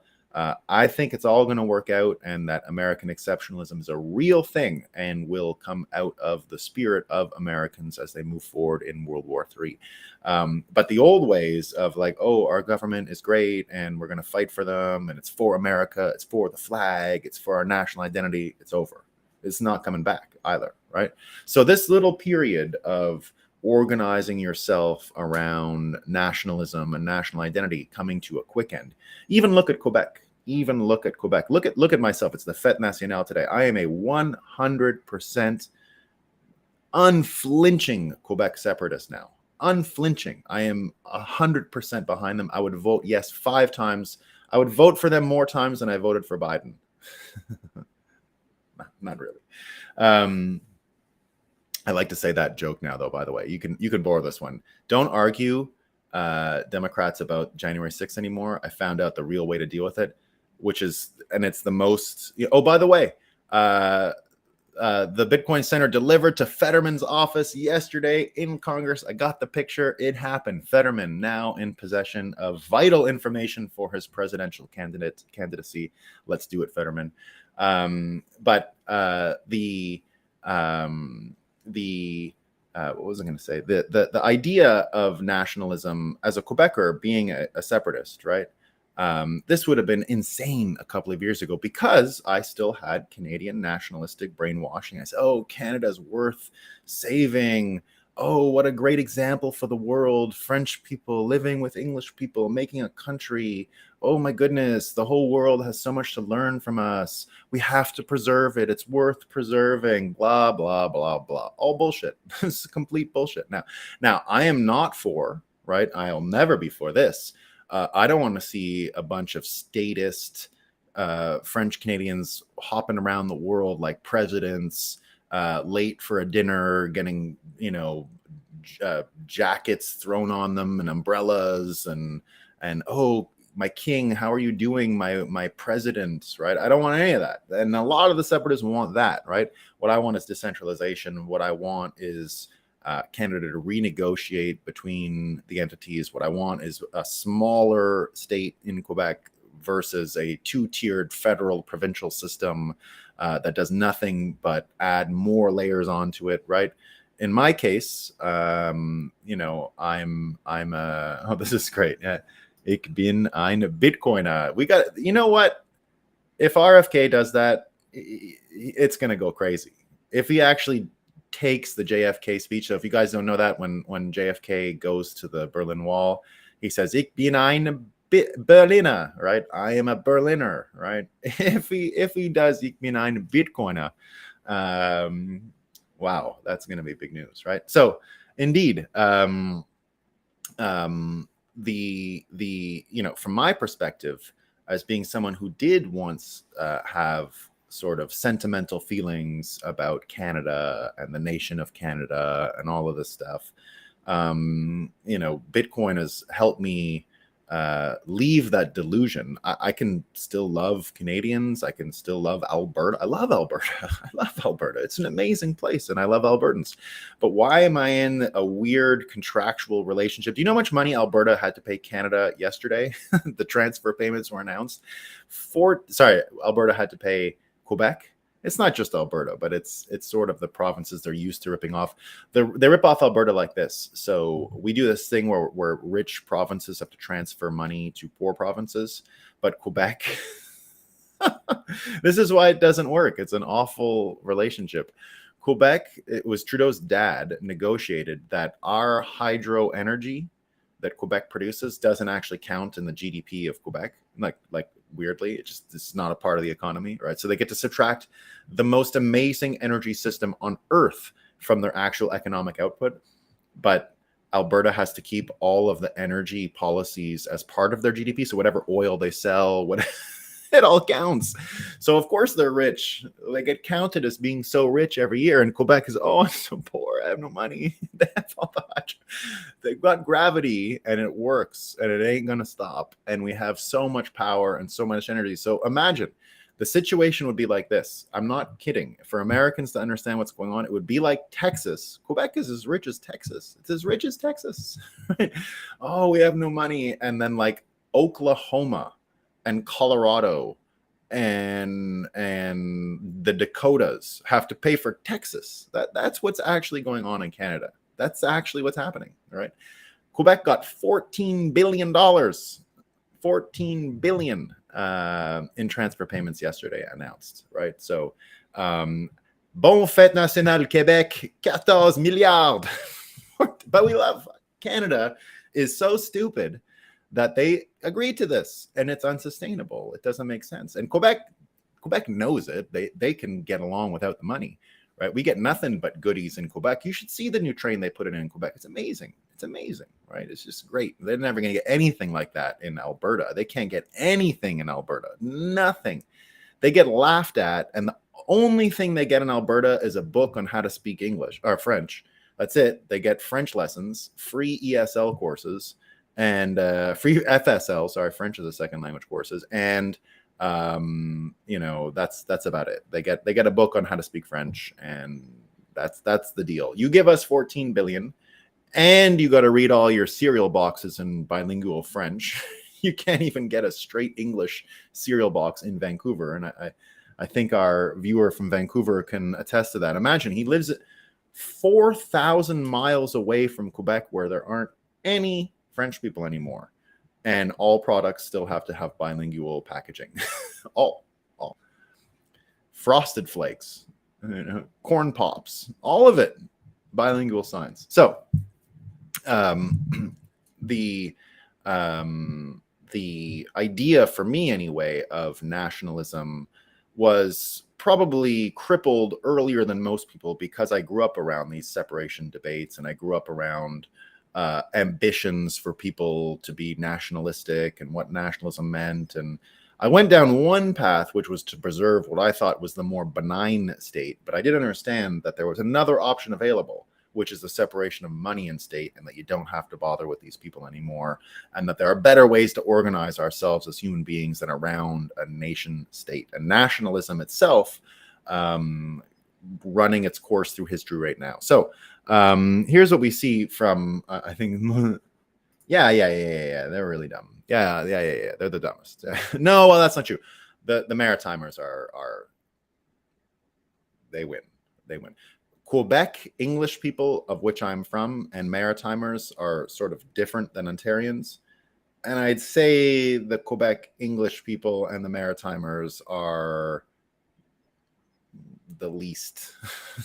I think it's all going to work out, and that American exceptionalism is a real thing and will come out of the spirit of Americans as they move forward in World War III. But the old ways of like, oh, our government is great and we're going to fight for them and it's for America, it's for the flag, it's for our national identity, it's over. It's not coming back either, right? So this little period of organizing yourself around nationalism and national identity coming to a quick end. Even look at Quebec. Look at myself. It's the Fête Nationale today. I am a 100% unflinching Quebec separatist now. Unflinching. I am 100% behind them. I would vote yes 5 times. I would vote for them more times than I voted for Biden. Not really. I like to say that joke now, though, by the way. You can borrow this one. Don't argue Democrats about January 6th anymore. I found out the real way to deal with it, and it's the most. Oh, by the way, the Bitcoin Center delivered to Fetterman's office yesterday in Congress. I got the picture. It happened. Fetterman now in possession of vital information for his presidential candidacy. Let's do it, Fetterman. What was I going to say? The idea of nationalism as a Quebecer being a separatist, right? This would have been insane a couple of years ago because I still had Canadian nationalistic brainwashing. I said, oh, Canada's worth saving. Oh, what a great example for the world. French people living with English people, making a country. Oh my goodness, the whole world has so much to learn from us. We have to preserve it. It's worth preserving. Blah, blah, blah, blah. All bullshit. This is complete bullshit. Now, I am not for, right? I'll never be for this. I don't want to see a bunch of statist French Canadians hopping around the world like presidents, late for a dinner, getting, jackets thrown on them and umbrellas and my king, how are you doing, my president, right? I don't want any of that. And a lot of the separatists want that, right? What I want is decentralization. What I want is Canada to renegotiate between the entities. What I want is a smaller state in Quebec versus a two-tiered federal provincial system that does nothing but add more layers onto it, right? In my case, you know, I'm oh, this is great. Ich bin ein Bitcoiner. We got, you know what? If RFK does that, it's going to go crazy. If he actually takes the JFK speech, so if you guys don't know that, when JFK goes to the Berlin Wall, he says, Ich bin ein Berliner, right? I am a Berliner, right? If he does, Ich bin ein Bitcoiner, wow, that's going to be big news, right? So indeed, the you know, from my perspective, as being someone who did once have sort of sentimental feelings about Canada and the nation of Canada and all of this stuff, you know, Bitcoin has helped me leave that delusion. I can still love Canadians. I can still love Alberta. I love Alberta. I love Alberta. It's an amazing place, and I love Albertans. But why am I in a weird contractual relationship? Do you know how much money Alberta had to pay Canada yesterday? The transfer payments were announced. Alberta had to pay Quebec. It's not just Alberta, but it's sort of the provinces they're used to ripping off. They rip off Alberta like this. So we do this thing where rich provinces have to transfer money to poor provinces, but Quebec, this is why it doesn't work. It's an awful relationship. Quebec, it was Trudeau's dad negotiated that our hydro energy that Quebec produces doesn't actually count in the GDP of Quebec. Like weirdly, it's not a part of the economy, right? So they get to subtract the most amazing energy system on earth from their actual economic output. But Alberta has to keep all of the energy policies as part of their GDP. So whatever oil they sell, it all counts. So of course they're rich. They get counted as being so rich every year. And Quebec is, oh, I'm so poor. I have no money. They have all that. They've got gravity and it works and it ain't going to stop. And we have so much power and so much energy. So imagine the situation would be like this. I'm not kidding. For Americans to understand what's going on, it would be like Texas. Quebec is as rich as Texas. It's as rich as Texas. Right? Oh, we have no money. And then like Oklahoma and Colorado and the Dakotas have to pay for Texas. That's what's actually going on in Canada. That's actually what's happening, right? Quebec got $14 billion, $14 billion in transfer payments yesterday announced, right? So, bon fête nationale Québec, 14 milliards. But we love Canada is so stupid that they agreed to this, and it's unsustainable. It doesn't make sense. And Quebec knows it. They can get along without the money, right? We get nothing but goodies in Quebec. You should see the new train they put in Quebec. It's amazing. It's amazing, right? It's just great. They're never going to get anything like that in Alberta. They can't get anything in Alberta. Nothing. They get laughed at, and the only thing they get in Alberta is a book on how to speak English or French. That's it. They get French lessons, free ESL courses, and free FSL, sorry, French as a second language courses, and you know, that's about it. They get a book on how to speak French, and that's the deal. You give us 14 billion, and you got to read all your cereal boxes in bilingual French. You can't even get a straight English cereal box in Vancouver, and I think our viewer from Vancouver can attest to that. Imagine he lives 4,000 miles away from Quebec, where there aren't any French people anymore, and all products still have to have bilingual packaging. all Frosted Flakes, you know, corn pops, all of it bilingual signs. So the idea for me anyway of nationalism was probably crippled earlier than most people, because I grew up around these separation debates, and I grew up around ambitions for people to be nationalistic and what nationalism meant. And I went down one path, which was to preserve what I thought was the more benign state, but I did understand that there was another option available, which is the separation of money and state, and that you don't have to bother with these people anymore, and that there are better ways to organize ourselves as human beings than around a nation state. And nationalism itself running its course through history right now. So here's what we see from I think yeah, they're really dumb. Yeah, they're the dumbest. No, well, that's not true. The Maritimers are they win. Quebec English people, of which I'm from, and Maritimers are sort of different than Ontarians. And I'd say the Quebec English people and the Maritimers are the least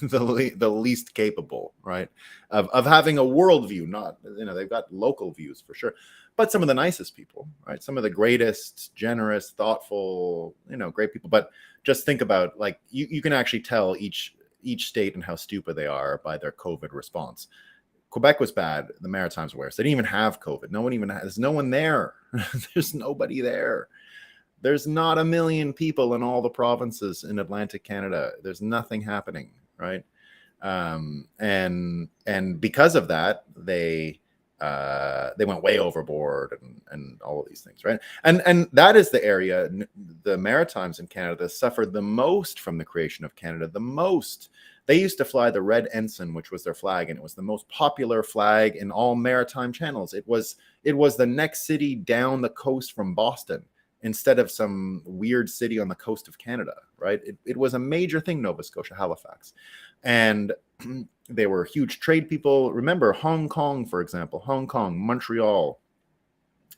the least capable, right, of having a worldview. Not, they've got local views for sure, but some of the nicest people, right? Some of the greatest, generous, thoughtful, great people. But just think about, like, you can actually tell each state and how stupid they are by their COVID response. Quebec was bad. The Maritimes were worse. They didn't even have COVID. There's no one there. There's nobody there. There's not 1 million people in all the provinces in Atlantic Canada. There's nothing happening, right? And because of that, they went way overboard and all of these things, right? And that is the area, the Maritimes in Canada suffered the most from the creation of Canada. The most. They used to fly the red ensign, which was their flag, and it was the most popular flag in all maritime channels. It was the next city down the coast from Boston, instead of some weird city on the coast of Canada, right? It was a major thing, Nova Scotia, Halifax. And they were huge trade people. Remember Hong Kong, for example, Hong Kong, Montreal,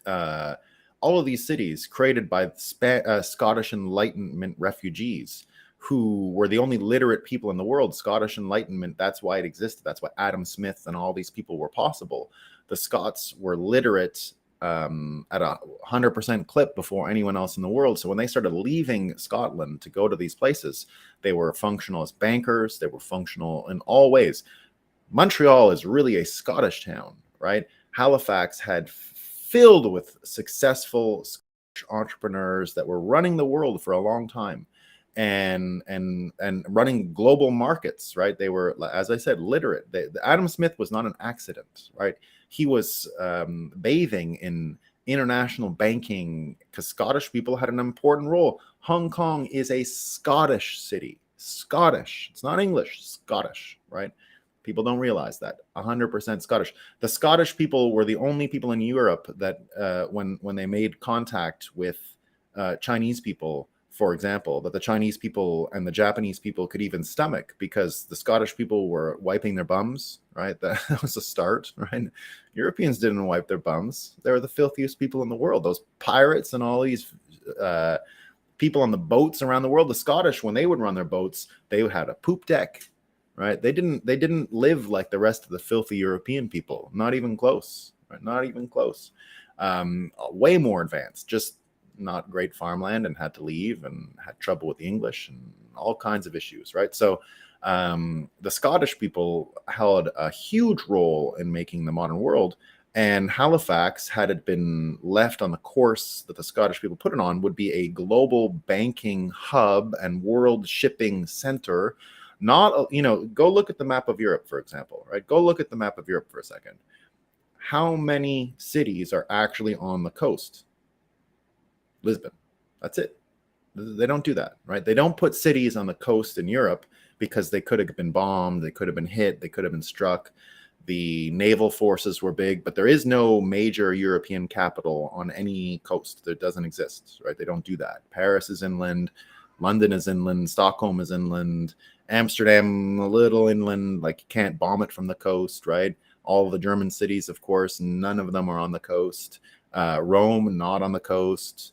all of these cities created by Scottish Enlightenment refugees, who were the only literate people in the world. Scottish Enlightenment, that's why it existed. That's why Adam Smith and all these people were possible. The Scots were literate at 100% clip before anyone else in the world. So when they started leaving Scotland to go to these places, they were functional as bankers. They were functional in all ways. Montreal is really a Scottish town, right? Halifax had filled with successful Scottish entrepreneurs that were running the world for a long time and running global markets, right? They were, as I said, literate. Adam Smith was not an accident, right? He was bathing in international banking because Scottish people had an important role. Hong Kong is a Scottish city. Scottish. It's not English. Scottish, right? People don't realize that. 100% Scottish. The Scottish people were the only people in Europe that when they made contact with Chinese people, for example, that the Chinese people and the Japanese people could even stomach, because the Scottish people were wiping their bums, right? That was a start, right? Europeans didn't wipe their bums. They were the filthiest people in the world. Those pirates and all these people on the boats around the world. The Scottish, when they would run their boats, they had a poop deck, right? They didn't live like the rest of the filthy European people. Not even close, right? Not even close. Way more advanced, just not great farmland, and had to leave and had trouble with the English and all kinds of issues, right? So the Scottish people held a huge role in making the modern world, and Halifax, had it been left on the course that the Scottish people put it on, would be a global banking hub and world shipping center. Not, go look at the map of Europe, for example, right? Go look at the map of Europe for a second. How many cities are actually on the coast? Lisbon. That's it. They don't do that, right? They don't put cities on the coast in Europe because they could have been bombed, they could have been hit, they could have been struck. The naval forces were big, but there is no major European capital on any coast. That doesn't exist, right? They don't do that. Paris is inland, London is inland, Stockholm is inland, Amsterdam a little inland, like you can't bomb it from the coast, right? All the German cities, of course, none of them are on the coast. Rome, not on the coast.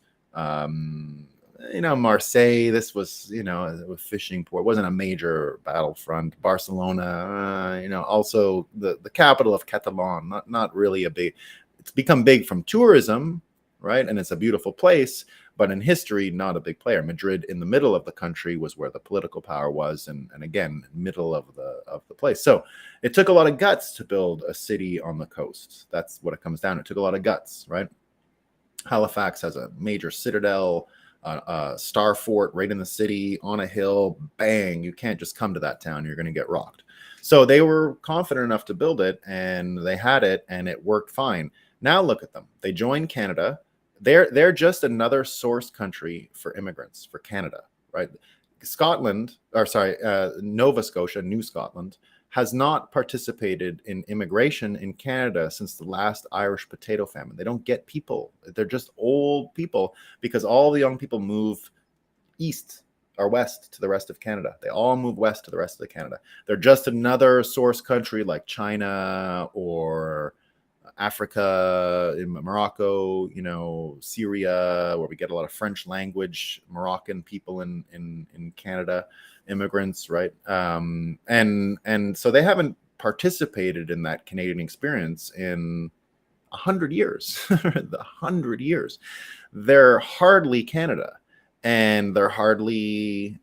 Marseille, this was, a fishing port. It wasn't a major battlefront. Barcelona, also the capital of Catalan, not really a big, it's become big from tourism, right? And it's a beautiful place, but in history, not a big player. Madrid, in the middle of the country, was where the political power was, and again, middle of the place. So it took a lot of guts to build a city on the coast. That's what it comes down to. It took a lot of guts, right? Halifax has a major citadel, a star fort right in the city on a hill. Bang! You can't just come to that town; you're going to get rocked. So they were confident enough to build it, and they had it, and it worked fine. Now look at them. They joined Canada. They're just another source country for immigrants for Canada, right? Scotland, or sorry, Nova Scotia, New Scotland, has not participated in immigration in Canada since the last Irish potato famine. They don't get people. They're just old people because all the young people move east or west to the rest of Canada. They all move west to the rest of Canada. They're just another source country like China or Africa, in Morocco, Syria, where we get a lot of French language Moroccan people in Canada, immigrants, right? And so they haven't participated in that Canadian experience in 100 years. 100 years. They're hardly Canada, and they're hardly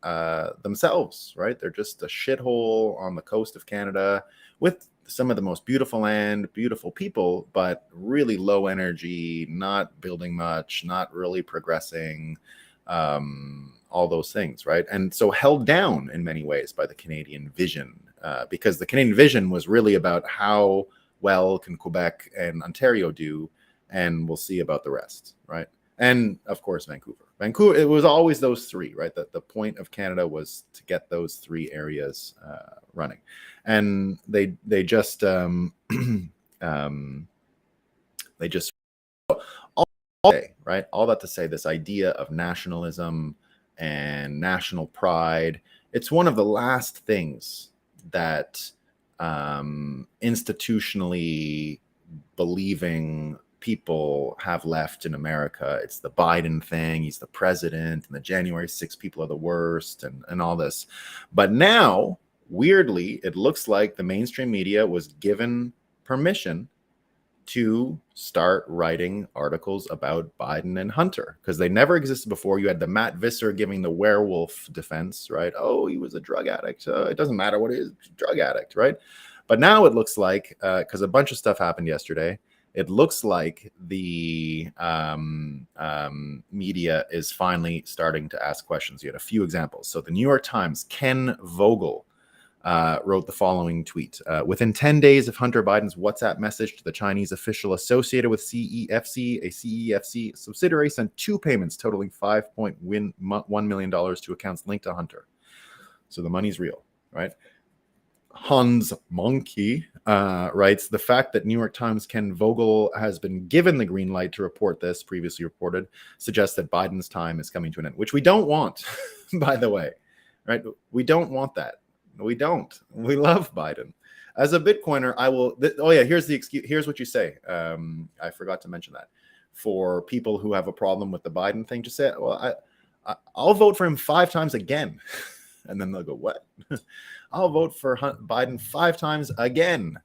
themselves, right? They're just a shithole on the coast of Canada with some of the most beautiful land, beautiful people, but really low energy, not building much, not really progressing, all those things, right? And so held down in many ways by the Canadian vision, because the Canadian vision was really about how well can Quebec and Ontario do, and we'll see about the rest, right? And of course, Vancouver. It was always those three, right? The point of Canada was to get those three areas running, and they just they just all day, right? All that to say, this idea of nationalism and national pride, it's one of the last things that institutionally believing people have left in America. It's the Biden thing. He's the president, and the January 6th people are the worst, and all this. But now, weirdly, it looks like the mainstream media was given permission to start writing articles about Biden and Hunter, because they never existed before. You had the Matt Visser giving the werewolf defense, right? Oh, he was a drug addict. It doesn't matter what it is, drug addict, right? But now it looks like, because a bunch of stuff happened yesterday, it looks like the media is finally starting to ask questions. You had a few examples. So the New York Times, Ken Vogel, wrote the following tweet. Within 10 days of Hunter Biden's WhatsApp message to the Chinese official associated with CEFC, a CEFC subsidiary sent two payments totaling $5.1 million to accounts linked to Hunter. So the money's real, right? Hans Monkey writes, the fact that New York Times' Ken Vogel has been given the green light to report this, previously reported, suggests that Biden's time is coming to an end, which we don't want, by the way, right? We don't want that. We don't. We love Biden. As a Bitcoiner, I will. Here's the excuse. Here's what you say. I forgot to mention that. For people who have a problem with the Biden thing, just say, well, I'll vote for him 5 times again. And then they'll go, what? I'll vote for Biden 5 times again.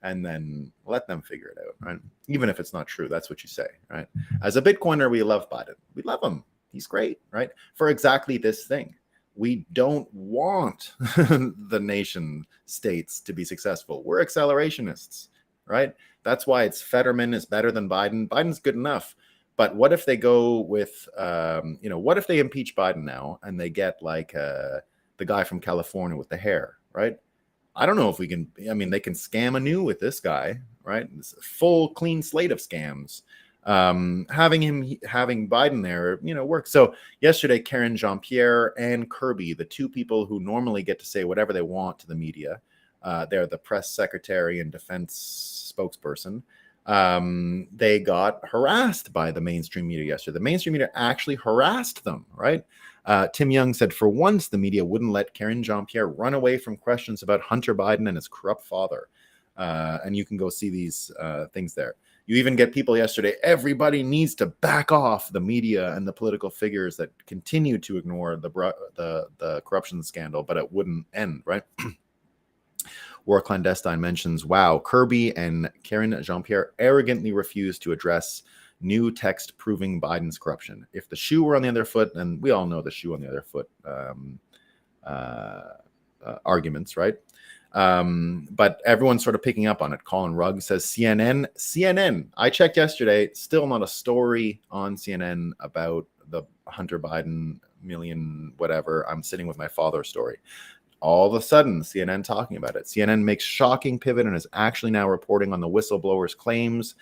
And then let them figure it out, right? Even if it's not true, that's what you say, right? As a Bitcoiner, we love Biden. We love him. He's great, right? For exactly this thing. We don't want the nation states to be successful. We're accelerationists, right? That's why it's Fetterman is better than Biden. Biden's good enough. But what if they go with, what if they impeach Biden now and they get like the guy from California with the hair, right? I don't know if we can, they can scam anew with this guy, right? It's a full clean slate of scams. Having Biden there, works. So yesterday, Karen Jean-Pierre and Kirby, the two people who normally get to say whatever they want to the media, they're the press secretary and defense spokesperson. They got harassed by the mainstream media yesterday. The mainstream media actually harassed them, right? Tim Young said, for once, the media wouldn't let Karen Jean-Pierre run away from questions about Hunter Biden and his corrupt father. And you can go see these things there. You even get people yesterday, everybody needs to back off the media and the political figures that continue to ignore the corruption scandal, but it wouldn't end, right? War Clandestine mentions, wow, Kirby and Karen Jean-Pierre arrogantly refused to address new text proving Biden's corruption. If the shoe were on the other foot, and we all know the shoe on the other foot arguments, right? But everyone's sort of picking up on it. Colin Rugg says CNN. I checked yesterday, still not a story on CNN about the Hunter Biden million whatever I'm sitting with my father story. All of a sudden, CNN talking about it. CNN makes shocking pivot and is actually now reporting on the whistleblower's claims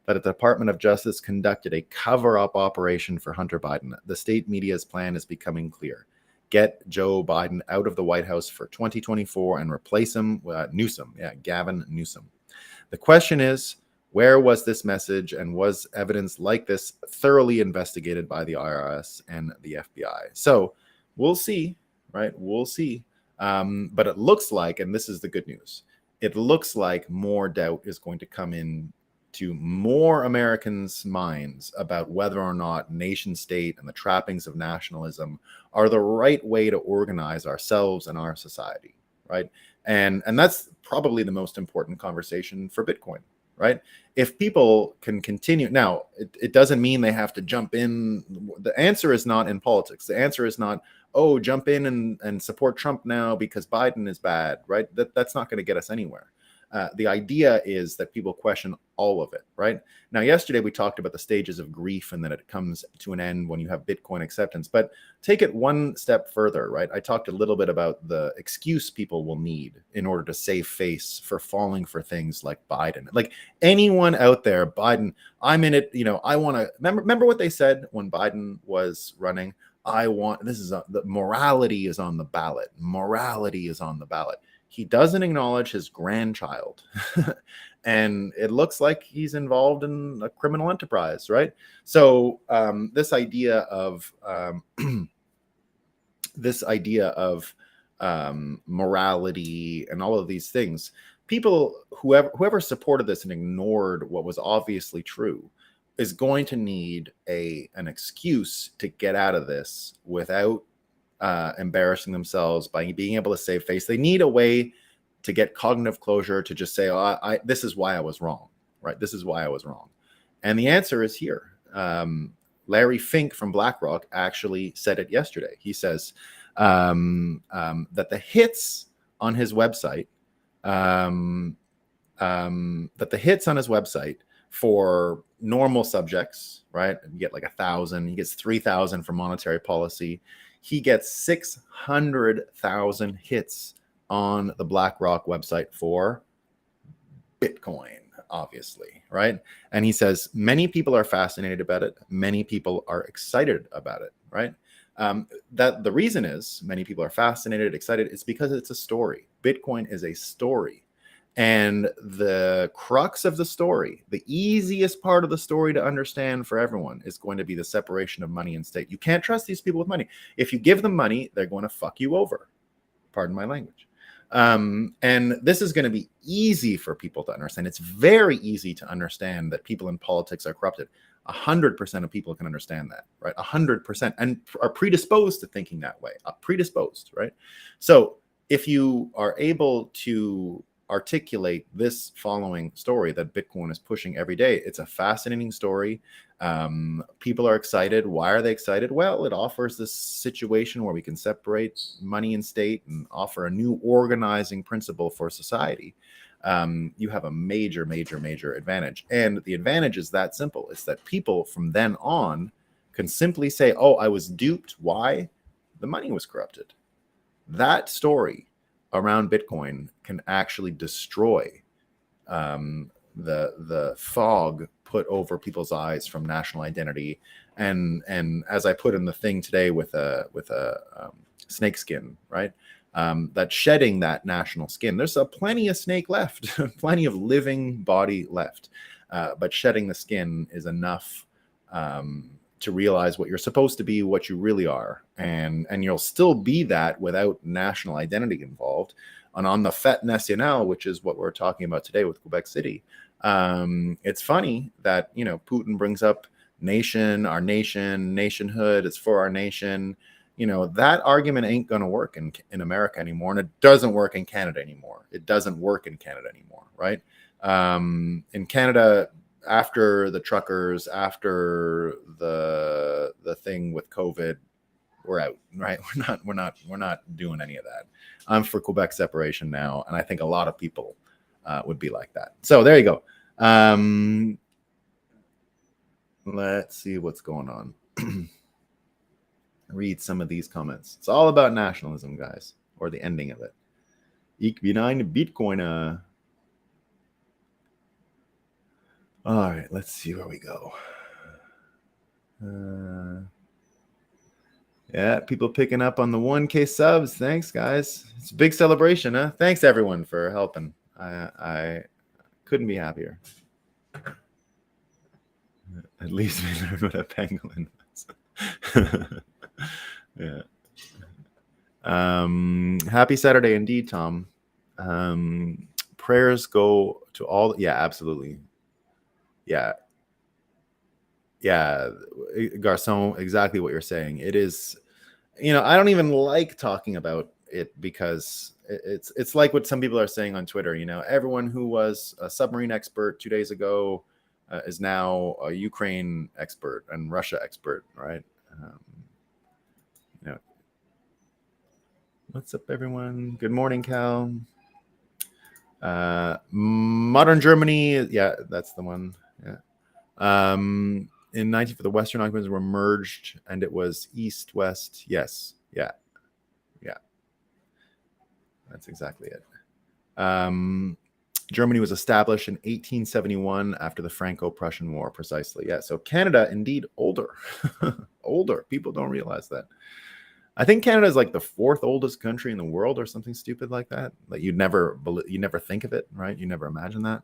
that the Department of Justice conducted a cover-up operation for Hunter Biden. The state media's plan is becoming clear. Get Joe Biden out of the White House for 2024 and replace him with Newsom. Yeah, Gavin Newsom. The question is, where was this message, and was evidence like this thoroughly investigated by the IRS and the FBI? So we'll see, right? We'll see. But it looks like, and this is the good news, it looks like more doubt is going to come in to more Americans' minds about whether or not nation state and the trappings of nationalism are the right way to organize ourselves and our society, right? And that's probably the most important conversation for Bitcoin, right? If people can continue, now, it doesn't mean they have to jump in. The answer is not in politics. The answer is not, oh, jump in and support Trump now because Biden is bad, right? That's not going to get us anywhere. The idea is that people question all of it, right? Now, yesterday we talked about the stages of grief and that it comes to an end when you have Bitcoin acceptance, but take it one step further, right? I talked a little bit about the excuse people will need in order to save face for falling for things like Biden. Like anyone out there, Biden, I'm in it, I want to, remember what they said when Biden was running? The morality is on the ballot. Morality is on the ballot. He doesn't acknowledge his grandchild. And it looks like he's involved in a criminal enterprise, right? So this idea of morality and all of these things, people, whoever supported this and ignored what was obviously true, is going to need an excuse to get out of this without embarrassing themselves, by being able to save face. They need a way to get cognitive closure, to just say, oh, this is why I was wrong, right? This is why I was wrong. And the answer is here. Larry Fink from BlackRock actually said it yesterday. He says that the hits on his website, for normal subjects, right? You get like 1,000, he gets 3,000 for monetary policy. He gets 600,000 hits on the BlackRock website for Bitcoin, obviously, right? And he says many people are fascinated about it. Many people are excited about it, right? That the reason is many people are fascinated, excited, is because it's a story. Bitcoin is a story. And the crux of the story, the easiest part of the story to understand for everyone, is going to be the separation of money and state. You can't trust these people with money. If you give them money, they're going to fuck you over. Pardon my language. And this is going to be easy for people to understand. It's very easy to understand that people in politics are corrupted. 100% of people can understand that, right? 100%, and are predisposed to thinking that way. Predisposed, right? So if you are able to articulate this following story that Bitcoin is pushing every day, it's a fascinating story. People are excited. Why are they excited? Well, it offers this situation where we can separate money and state and offer a new organizing principle for society. You have a major advantage. And the advantage is that simple. It's that people from then on can simply say, oh, I was duped. Why? The money was corrupted. That story around Bitcoin can actually destroy the fog put over people's eyes from national identity, and as I put in the thing today with a snake skin, right? That shedding that national skin. There's plenty of snake left, plenty of living body left, but shedding the skin is enough to realize what you're supposed to be, what you really are. And you'll still be that without national identity involved. And on the Fête Nationale, which is what we're talking about today with Quebec City, it's funny that, Putin brings up nation, our nation, nationhood, it's for our nation. That argument ain't going to work in America anymore. And it doesn't work in Canada anymore. It doesn't work in Canada anymore, right? In Canada, after the truckers, after the thing with COVID, we're out, right? We're not doing any of that. I'm for Quebec separation now, and I think a lot of people would be like that. So there you go. Let's see what's going on. Read some of these comments. It's all about nationalism, guys, or the ending of it. Ik behind Bitcoin. All right, let's see where we go. Yeah, people picking up on the 1K subs. Thanks, guys. It's a big celebration, huh? Thanks, everyone, for helping. I couldn't be happier. At least we learned what a pangolin was. Yeah. Happy Saturday indeed, Tom. Prayers go to all. Yeah, absolutely. Yeah. Garcon, exactly what you're saying. It is, I don't even like talking about it because it's like what some people are saying on Twitter. Everyone who was a submarine expert 2 days ago is now a Ukraine expert and Russia expert, right? What's up, everyone? Good morning, Cal. Modern Germany, yeah, that's the one. Yeah. In 19 for the Western occupants were merged, and it was East West. Yes, yeah. That's exactly it. Germany was established in 1871 after the Franco-Prussian War, precisely. Yeah, so Canada, indeed, older. Older. People don't realize that. I think Canada is like the 4th oldest country in the world or something stupid like that. Like you never think of it, right? You never imagine that.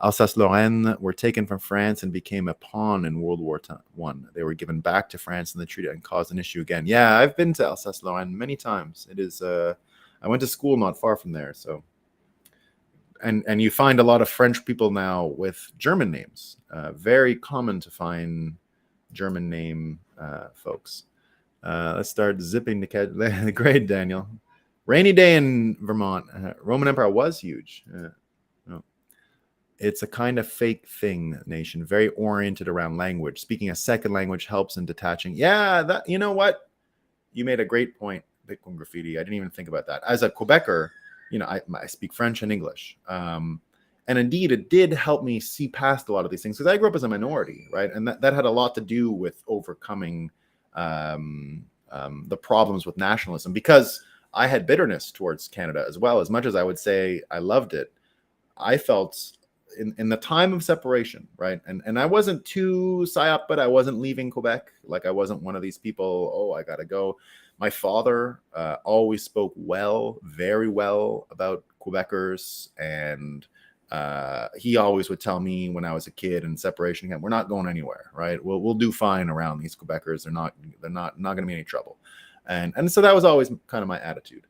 Alsace-Lorraine were taken from France and became a pawn in World War I. They were given back to France in the treaty and caused an issue again. Yeah, I've been to Alsace-Lorraine many times. It is. I went to school not far from there, so. And you find a lot of French people now with German names. Very common to find German name folks. Let's start zipping the cat. Great, Daniel. Rainy day in Vermont. Roman Empire was huge. No. It's a kind of fake thing, nation. Very oriented around language. Speaking a second language helps in detaching. Yeah, that. You know what? You made a great point, Bitcoin Graffiti. I didn't even think about that. As a Quebecer, I speak French and English. And indeed, it did help me see past a lot of these things because I grew up as a minority, right? And that had a lot to do with overcoming the problems with nationalism, because I had bitterness towards Canada as well. As much as I would say I loved it, I felt in the time of separation, right? And I wasn't too psyop, but I wasn't leaving Quebec. Like I wasn't one of these people, oh, I gotta go. My father always spoke very well about Quebecers, and he always would tell me when I was a kid in separation camp, we're not going anywhere, right? We'll do fine around these Quebecers. They're not going to be any trouble, and so that was always kind of my attitude.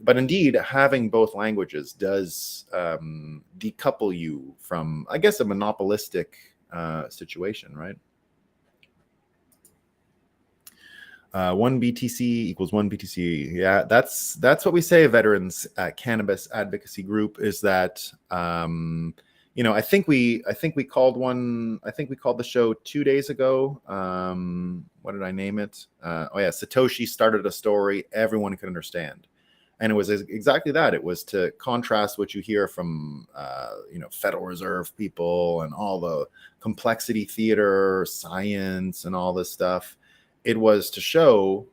But indeed, having both languages does decouple you from, I guess, a monopolistic situation, right? 1 BTC equals 1 BTC. Yeah, that's what we say, veterans cannabis advocacy group, is that I think we called the show 2 days ago. What did I name it? Satoshi started a story everyone could understand. And it was exactly that. It was to contrast what you hear from Federal Reserve people and all the complexity theater, science, and all this stuff. It was to show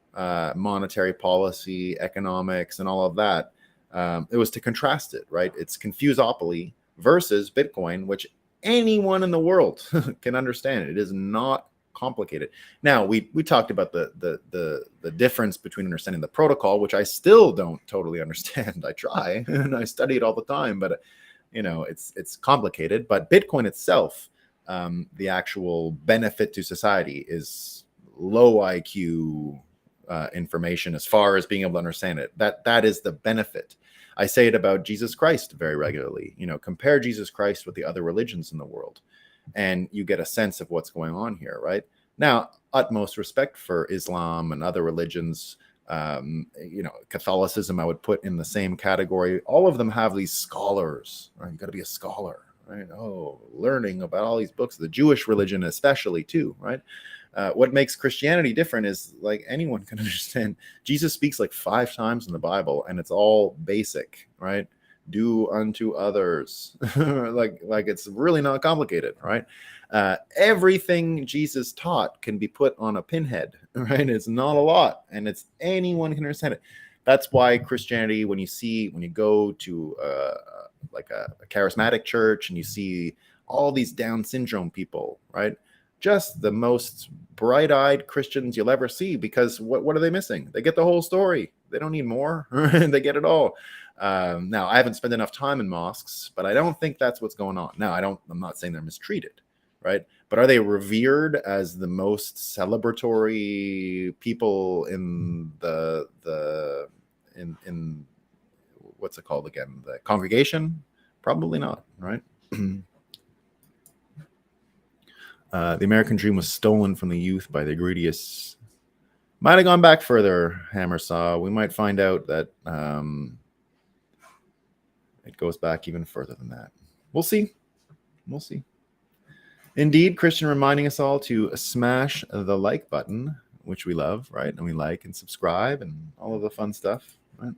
monetary policy, economics, and all of that. It was to contrast it, right? It's confusopoly versus Bitcoin, which anyone in the world can understand. It is not complicated. Now, we talked about the difference between understanding the protocol, which I still don't totally understand. I try and I study it all the time, but it's complicated. But Bitcoin itself, the actual benefit to society is low IQ information as far as being able to understand it. That is the benefit. I say it about Jesus Christ very regularly. Compare Jesus Christ with the other religions in the world, and you get a sense of what's going on here, right? Now, utmost respect for Islam and other religions. Catholicism I would put in the same category. All of them have these scholars, right? You got to be a scholar, right? Oh, learning about all these books, the Jewish religion especially too, right? What makes Christianity different is like anyone can understand. Jesus speaks like 5 times in the Bible, and it's all basic, right? Do unto others. like it's really not complicated, right? Everything Jesus taught can be put on a pinhead, right? It's not a lot, and it's anyone can understand it. That's why Christianity, when you go to like a charismatic church and you see all these Down syndrome people, right? Just the most bright-eyed Christians you'll ever see, because what are they missing? They get the whole story. They don't need more. They get it all. Now, I haven't spent enough time in mosques, but I don't think that's what's going on. Now, I'm not saying they're mistreated, right? But are they revered as the most celebratory people in in what's it called again? The congregation? Probably not, right? The American dream was stolen from the youth by the greediest. Might have gone back further, Hammersaw. We might find out that it goes back even further than that. We'll see. We'll see. Indeed, Christian reminding us all to smash the like button, which we love, right? And we like and subscribe and all of the fun stuff, right?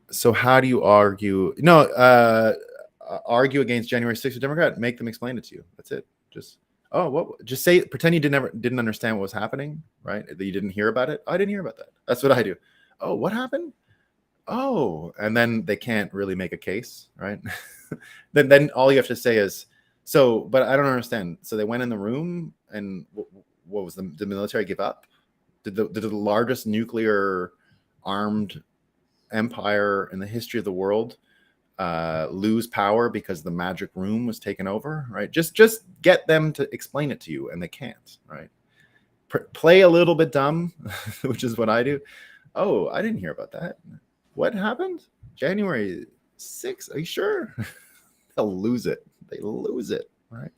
So how do you argue? No, argue against January 6th with Democrat. Make them explain it to you. That's it. Just say, pretend you didn't understand what was happening, right? That you didn't hear about it. I didn't hear about that. That's what I do. Oh, what happened? Oh, and then they can't really make a case, right? then all you have to say is, so, but I don't understand. So they went in the room, and what was the military give up? Did the largest nuclear armed empire in the history of the world lose power because the magic room was taken over, right? Just get them to explain it to you, and they can't, right? Play a little bit dumb, which is what I do. Oh, I didn't hear about that. What happened? January 6th? Are you sure? They'll lose it. They lose it, right?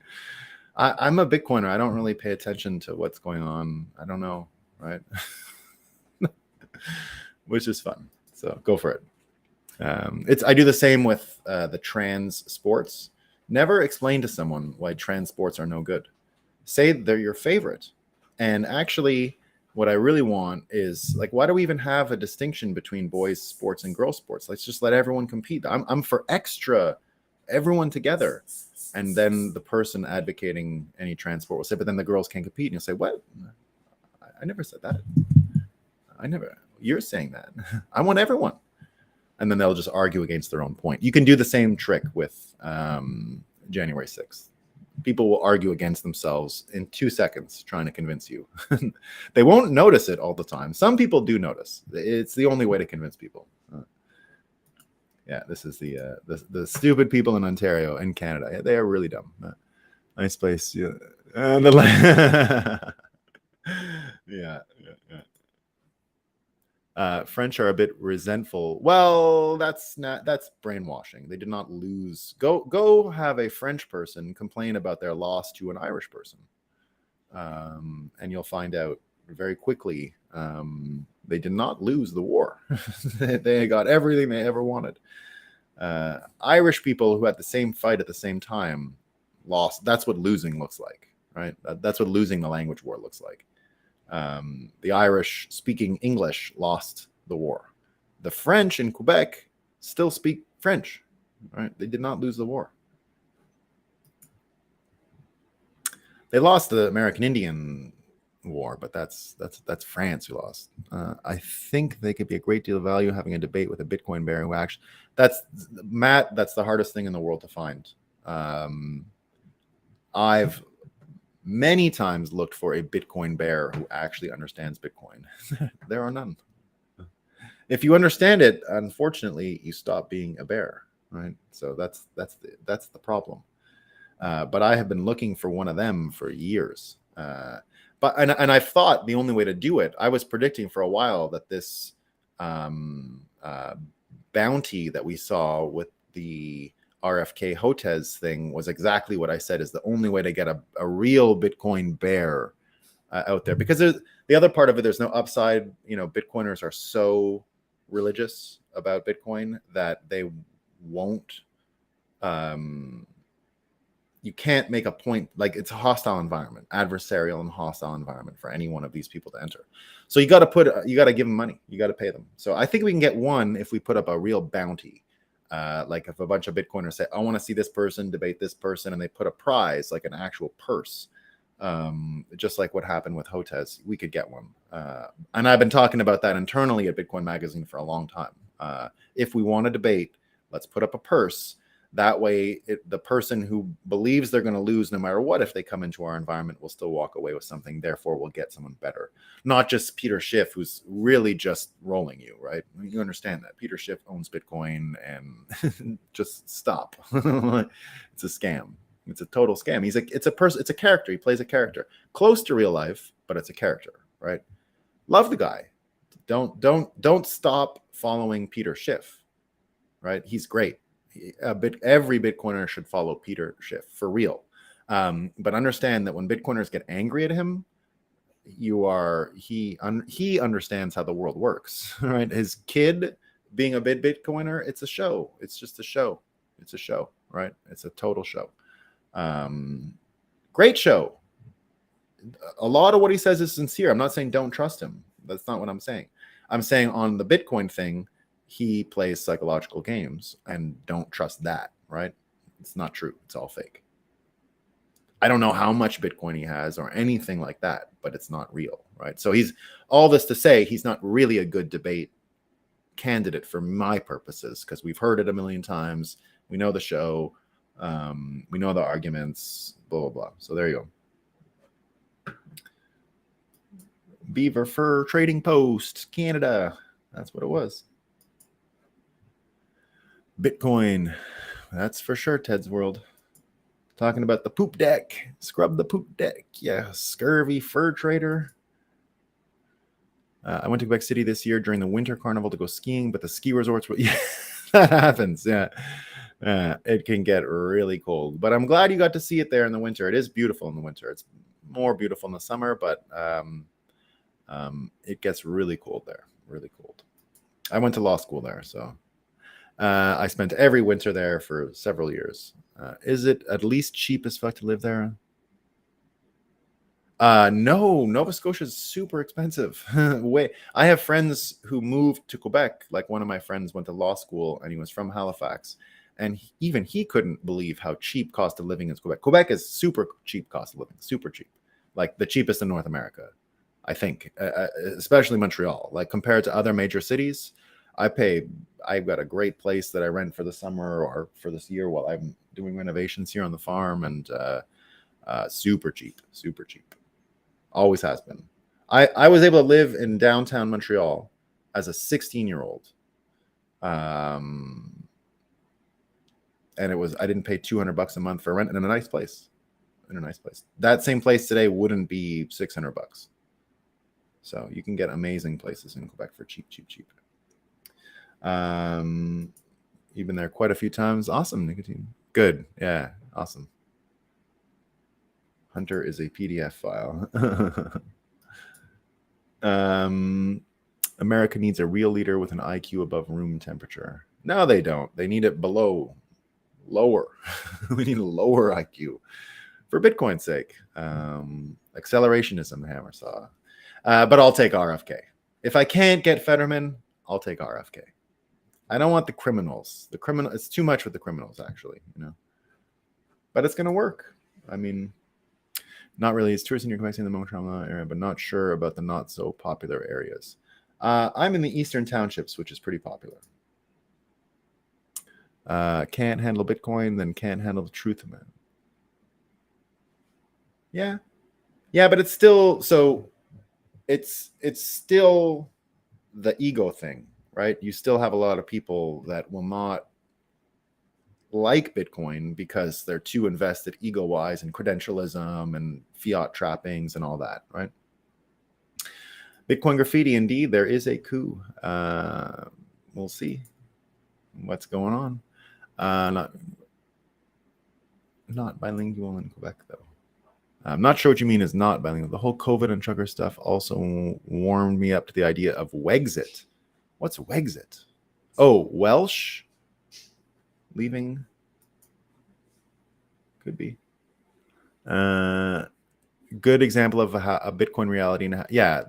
I'm a Bitcoiner. I don't really pay attention to what's going on. I don't know, right? Which is fun. So go for it. I do the same with the trans sports. Never explain to someone why trans sports are no good. Say they're your favorite. And actually, what I really want is, like, why do we even have a distinction between boys sports and girls sports? Let's just let everyone compete. I'm for everyone together. And then the person advocating any trans sport will say, but then the girls can't compete. And you'll say, what? I never said that. You're saying that. I want everyone. And then they'll just argue against their own point. You can do the same trick with January 6th. People will argue against themselves in 2 seconds trying to convince you. They won't notice it all the time. Some people do notice. It's the only way to convince people. Yeah, this is the stupid people in Ontario and Canada. They are really dumb. Nice place. Yeah. Yeah. French are a bit resentful. Well, that's brainwashing. They did not lose. Go have a French person complain about their loss to an Irish person, and you'll find out very quickly they did not lose the war. They got everything they ever wanted. Irish people who had the same fight at the same time lost. That's what losing looks like, right? That's what losing the language war looks like. The Irish speaking English lost the war. The French in Quebec still speak French, right? They did not lose the war. They lost the American Indian War, but that's France who lost. I think they could be a great deal of value having a debate with a Bitcoin bear who actually. That's the hardest thing in the world to find. I've many times looked for a Bitcoin bear who actually understands Bitcoin. There are none. If you understand it, unfortunately, you stop being a bear, right? So that's the problem. But I have been looking for one of them for years. But I've thought the only way to do it, I was predicting for a while that this bounty that we saw with the RFK Hotez thing was exactly what I said is the only way to get a real Bitcoin bear out there. Because the other part of it, there's no upside. You know, Bitcoiners are so religious about Bitcoin that they won't you can't make a point, like it's a hostile environment, adversarial and hostile environment for any one of these people to enter. So you got to give them money. You got to pay them. So I think we can get one if we put up a real bounty. Like if a bunch of Bitcoiners say, I want to see this person debate this person, and they put a prize, like an actual purse, just like what happened with Hotez, we could get one. And I've been talking about that internally at Bitcoin Magazine for a long time. If we want to debate, let's put up a purse. That way, the person who believes they're going to lose no matter what, if they come into our environment, will still walk away with something. Therefore, we'll get someone better. Not just Peter Schiff, who's really just rolling you, right? You understand that. Peter Schiff owns Bitcoin, and just stop. It's a scam. It's a total scam. It's a person. It's a character. He plays a character. Close to real life, but it's a character, right? Love the guy. Don't stop following Peter Schiff, right? He's great. Every Bitcoiner should follow Peter Schiff for real. But understand that when Bitcoiners get angry at him, he understands how the world works, right? His kid being a Bitcoiner, it's a show. It's just a show. It's a show, right? It's a total show. Great show. A lot of what he says is sincere. I'm not saying don't trust him. That's not what I'm saying. I'm saying on the Bitcoin thing, he plays psychological games, and don't trust that, right? It's not true. It's all fake. I don't know how much Bitcoin he has or anything like that, but it's not real, right? So he's all this to say he's not really a good debate candidate for my purposes, because we've heard it a million times. We know the show. We know the arguments, blah, blah, blah. So there you go. Beaver Fur Trading Post, Canada. That's what it was. Bitcoin, that's for sure. Ted's World, talking about the poop deck. Scrub the poop deck. Yeah, scurvy fur trader. I went to Quebec City this year during the winter carnival to go skiing, but the ski resorts were, yeah, that happens. Yeah, it can get really cold, but I'm glad you got to see it there in the winter. It is beautiful in the winter. It's more beautiful in the summer, but it gets really cold there. Really cold. I went to law school there, so I spent every winter there for several years. Is it at least cheap as fuck to live there? No, Nova Scotia is super expensive. I have friends who moved to Quebec. Like one of my friends went to law school, and he was from Halifax, and even he couldn't believe how cheap cost of living is Quebec. Quebec is super cheap cost of living, super cheap, like the cheapest in North America, I think, especially Montreal. Like compared to other major cities, I've got a great place that I rent for the summer or for this year while I'm doing renovations here on the farm, and super cheap, super cheap. Always has been. I was able to live in downtown Montreal as a 16-year-old. And I didn't pay $200 a month for rent in a nice place. That same place today wouldn't be $600. So you can get amazing places in Quebec for cheap. You've been there quite a few times. Awesome, Nicotine. Good. Yeah, awesome. Hunter is a PDF file. America needs a real leader with an IQ above room temperature. No, they don't. They need it lower. We need a lower IQ for Bitcoin's sake. Accelerationism, hammer saw. But I'll take RFK. If I can't get Fetterman, I'll take RFK. I don't want the criminals. It's too much with the criminals, actually, But it's gonna work. I mean, not really. It's tourists in your Quebec in the Montreal area, but not sure about the not so popular areas. I'm in the Eastern Townships, which is pretty popular. Can't handle Bitcoin, then can't handle the truth, man. Yeah, but it's still it's still the ego thing, right? You still have a lot of people that will not like Bitcoin because they're too invested ego-wise in credentialism and fiat trappings and all that, right? Bitcoin graffiti, indeed, there is a coup. We'll see what's going on. Not bilingual in Quebec, though. I'm not sure what you mean is not bilingual. The whole COVID and trucker stuff also warmed me up to the idea of Wexit. What's Wexit? Oh, Welsh? Leaving? Could be. Good example of a Bitcoin reality. Yeah.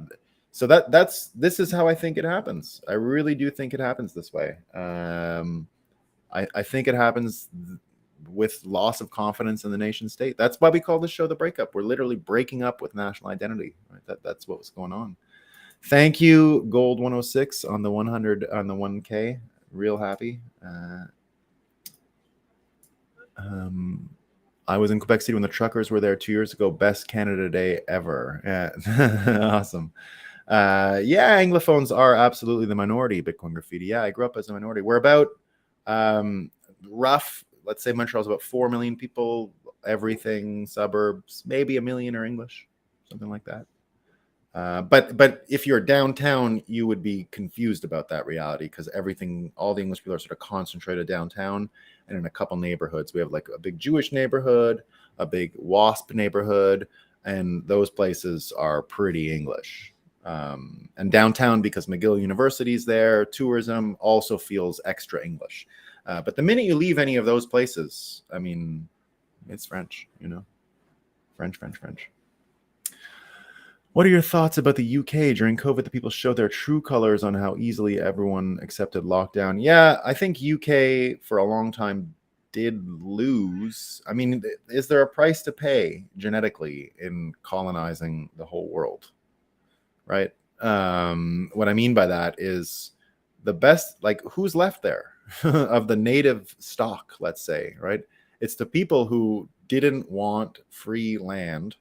So this is how I think it happens. I really do think it happens this way. I think it happens with loss of confidence in the nation state. That's why we call this show The Breakup. We're literally breaking up with national identity. Right? That's what was going on. Thank you, Gold 106 on the 100 on the 1K. Real happy. I was in Quebec City when the truckers were there 2 years ago. Best Canada Day ever. Yeah. Awesome. Yeah, Anglophones are absolutely the minority. Bitcoin graffiti. Yeah, I grew up as a minority. We're about rough. Let's say Montreal's about 4 million people. Everything suburbs, maybe 1 million are English, something like that. But if you're downtown, you would be confused about that reality because all the English people are sort of concentrated downtown and in a couple neighborhoods. We have like a big Jewish neighborhood, a big WASP neighborhood, and those places are pretty English. And downtown, because McGill University is there, tourism also feels extra English. But the minute you leave any of those places, I mean, it's French, French. What are your thoughts about the UK during COVID? The people showed their true colors on how easily everyone accepted lockdown. Yeah, I think UK for a long time did lose. I mean, is there a price to pay genetically in colonizing the whole world? Right? What I mean by that is the best, like who's left there of the native stock, let's say, right? It's the people who didn't want free land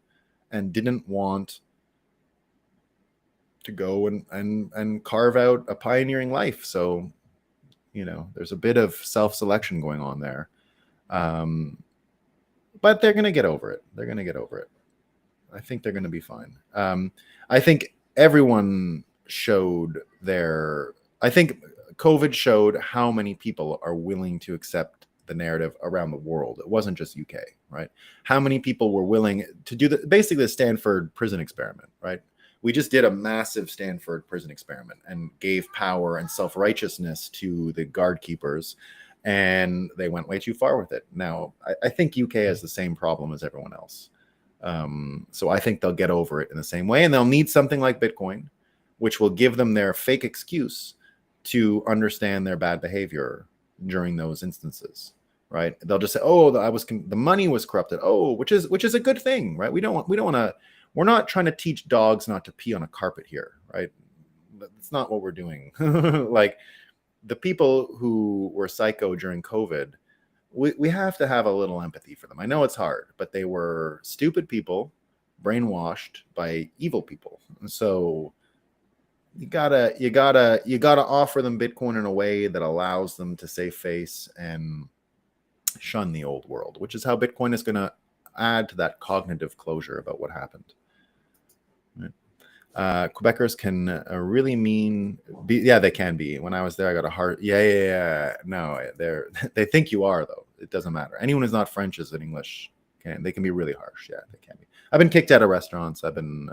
and didn't want to go and carve out a pioneering life. So, there's a bit of self-selection going on there. But they're going to get over it. I think they're going to be fine. I think everyone I think COVID showed how many people are willing to accept the narrative around the world. It wasn't just UK, right? How many people were willing to do basically the Stanford prison experiment, right? We just did a massive Stanford prison experiment and gave power and self-righteousness to the guard keepers, and they went way too far with it. Now, I think UK has the same problem as everyone else. So I think they'll get over it in the same way, and they'll need something like Bitcoin, which will give them their fake excuse to understand their bad behavior during those instances, right? They'll just say, "Oh, the money was corrupted." Oh, which is a good thing, right? We don't want to. We're not trying to teach dogs not to pee on a carpet here, right? That's not what we're doing. Like the people who were psycho during COVID, we have to have a little empathy for them. I know it's hard, but they were stupid people brainwashed by evil people. And so you gotta offer them Bitcoin in a way that allows them to save face and shun the old world, which is how Bitcoin is going to add to that cognitive closure about what happened. Quebecers can really they can be. When I was there, I got a heart. No, they think you are, though. It doesn't matter. Anyone who's not French is in English. They can be really harsh. Yeah, they can be. I've been kicked out of restaurants. I've been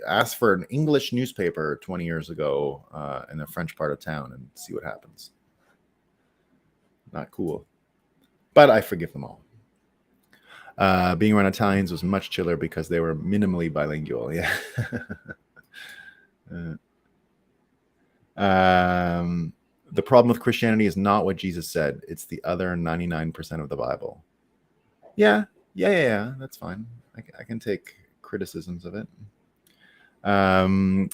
asked for an English newspaper 20 years ago in the French part of town and see what happens. Not cool. But I forgive them all. Being around Italians was much chiller because they were minimally bilingual. Yeah. The problem with Christianity is not what Jesus said. It's the other 99% of the Bible. Yeah. That's fine. I can take criticisms of it.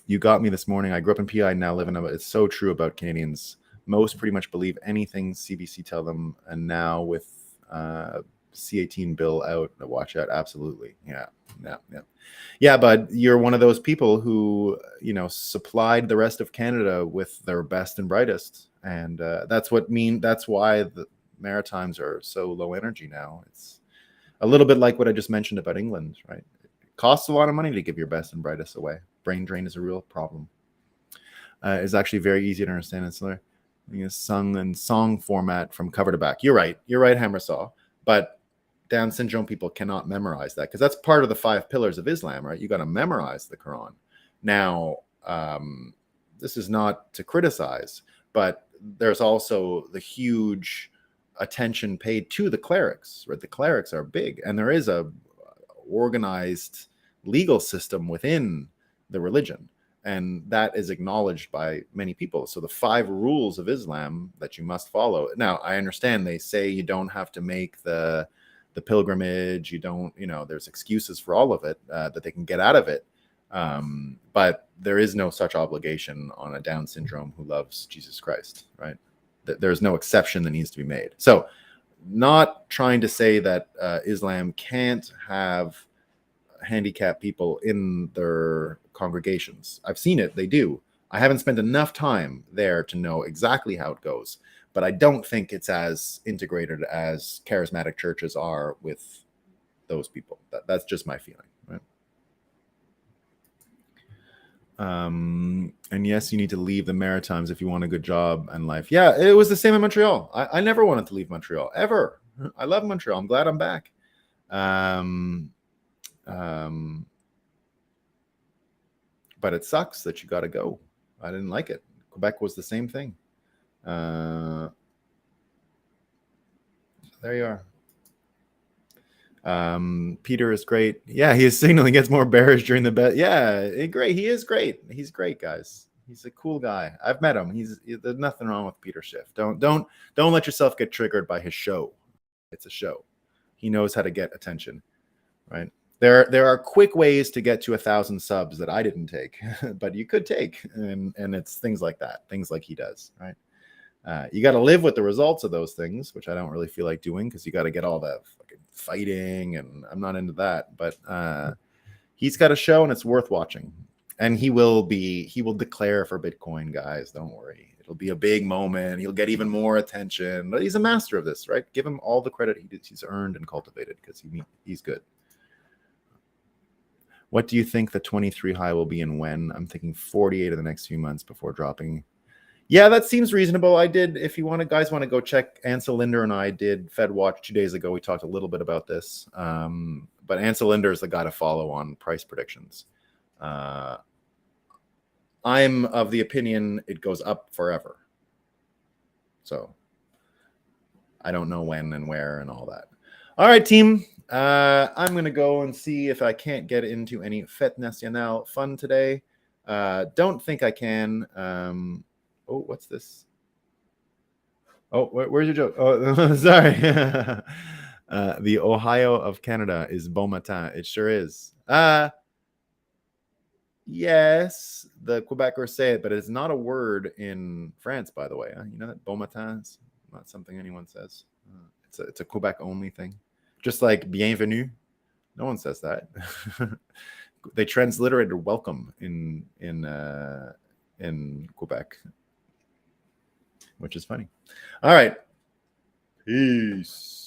You got me this morning. I grew up in PI and now live in it's so true about Canadians. Most pretty much believe anything CBC tell them, and now with C18 bill out, watch out. Absolutely. Yeah, but you're one of those people who supplied the rest of Canada with their best and brightest, and that's why the Maritimes are so low energy now. It's a little bit like what I just mentioned about England, right? It costs a lot of money to give your best and brightest away. Brain drain is a real problem. It's actually very easy to understand. It's sung in song format from cover to back. You're right, Hammersaw. But Down syndrome people cannot memorize that because that's part of the 5 pillars of Islam, right? You got to memorize the Quran. Now, this is not to criticize, but there's also the huge attention paid to the clerics, right? The clerics are big, and there is a organized legal system within the religion, and that is acknowledged by many people. So the 5 rules of Islam that you must follow. Now, I understand they say you don't have to make the pilgrimage, you don't, there's excuses for all of it, that they can get out of it. But there is no such obligation on a Down syndrome who loves Jesus Christ, right? There's no exception that needs to be made. So not trying to say that Islam can't have handicapped people in their congregations. I've seen it, they do. I haven't spent enough time there to know exactly how it goes, but I don't think it's as integrated as charismatic churches are with those people. That's just my feeling, right? And yes, you need to leave the Maritimes if you want a good job and life. Yeah, it was the same in Montreal. I never wanted to leave Montreal, ever. I love Montreal. I'm glad I'm back. But it sucks that you got to go. I didn't like it. Quebec was the same thing. There you are. Peter is great. Yeah, he is signaling gets more bearish during the bet. Yeah, great. He is great. He's great, guys. He's a cool guy. I've met him. There's nothing wrong with Peter Schiff. Don't let yourself get triggered by his show. It's a show. He knows how to get attention, right? There are quick ways to get to 1,000 subs that I didn't take, but you could take, and it's things like that, things like he does, right? You got to live with the results of those things, which I don't really feel like doing because you got to get all that fucking fighting, and I'm not into that. But he's got a show, and it's worth watching. And he will declare for Bitcoin, guys. Don't worry, it'll be a big moment. He'll get even more attention. But he's a master of this, right? Give him all the credit he's earned and cultivated because he's good. What do you think the 23 high will be and when? I'm thinking 48 in the next few months before dropping. Yeah, that seems reasonable. I did, if you guys want to go check, Ansel Linder and I did Fed Watch 2 days ago. We talked a little bit about this. But Ansel Linder is the guy to follow on price predictions. I'm of the opinion it goes up forever. So I don't know when and where and all that. All right, team. I'm going to go and see if I can't get into any Fête Nationale fun today. Don't think I can. Oh, what's this? Oh, where's your joke? Oh, sorry. The Ohio of Canada is bon matin. It sure is. Yes, the Quebecers say it, but it's not a word in France, by the way. You know that bon matin is not something anyone says. It's a Quebec only thing. Just like bienvenue, no one says that. They transliterated welcome in Quebec, which is funny. All right, peace.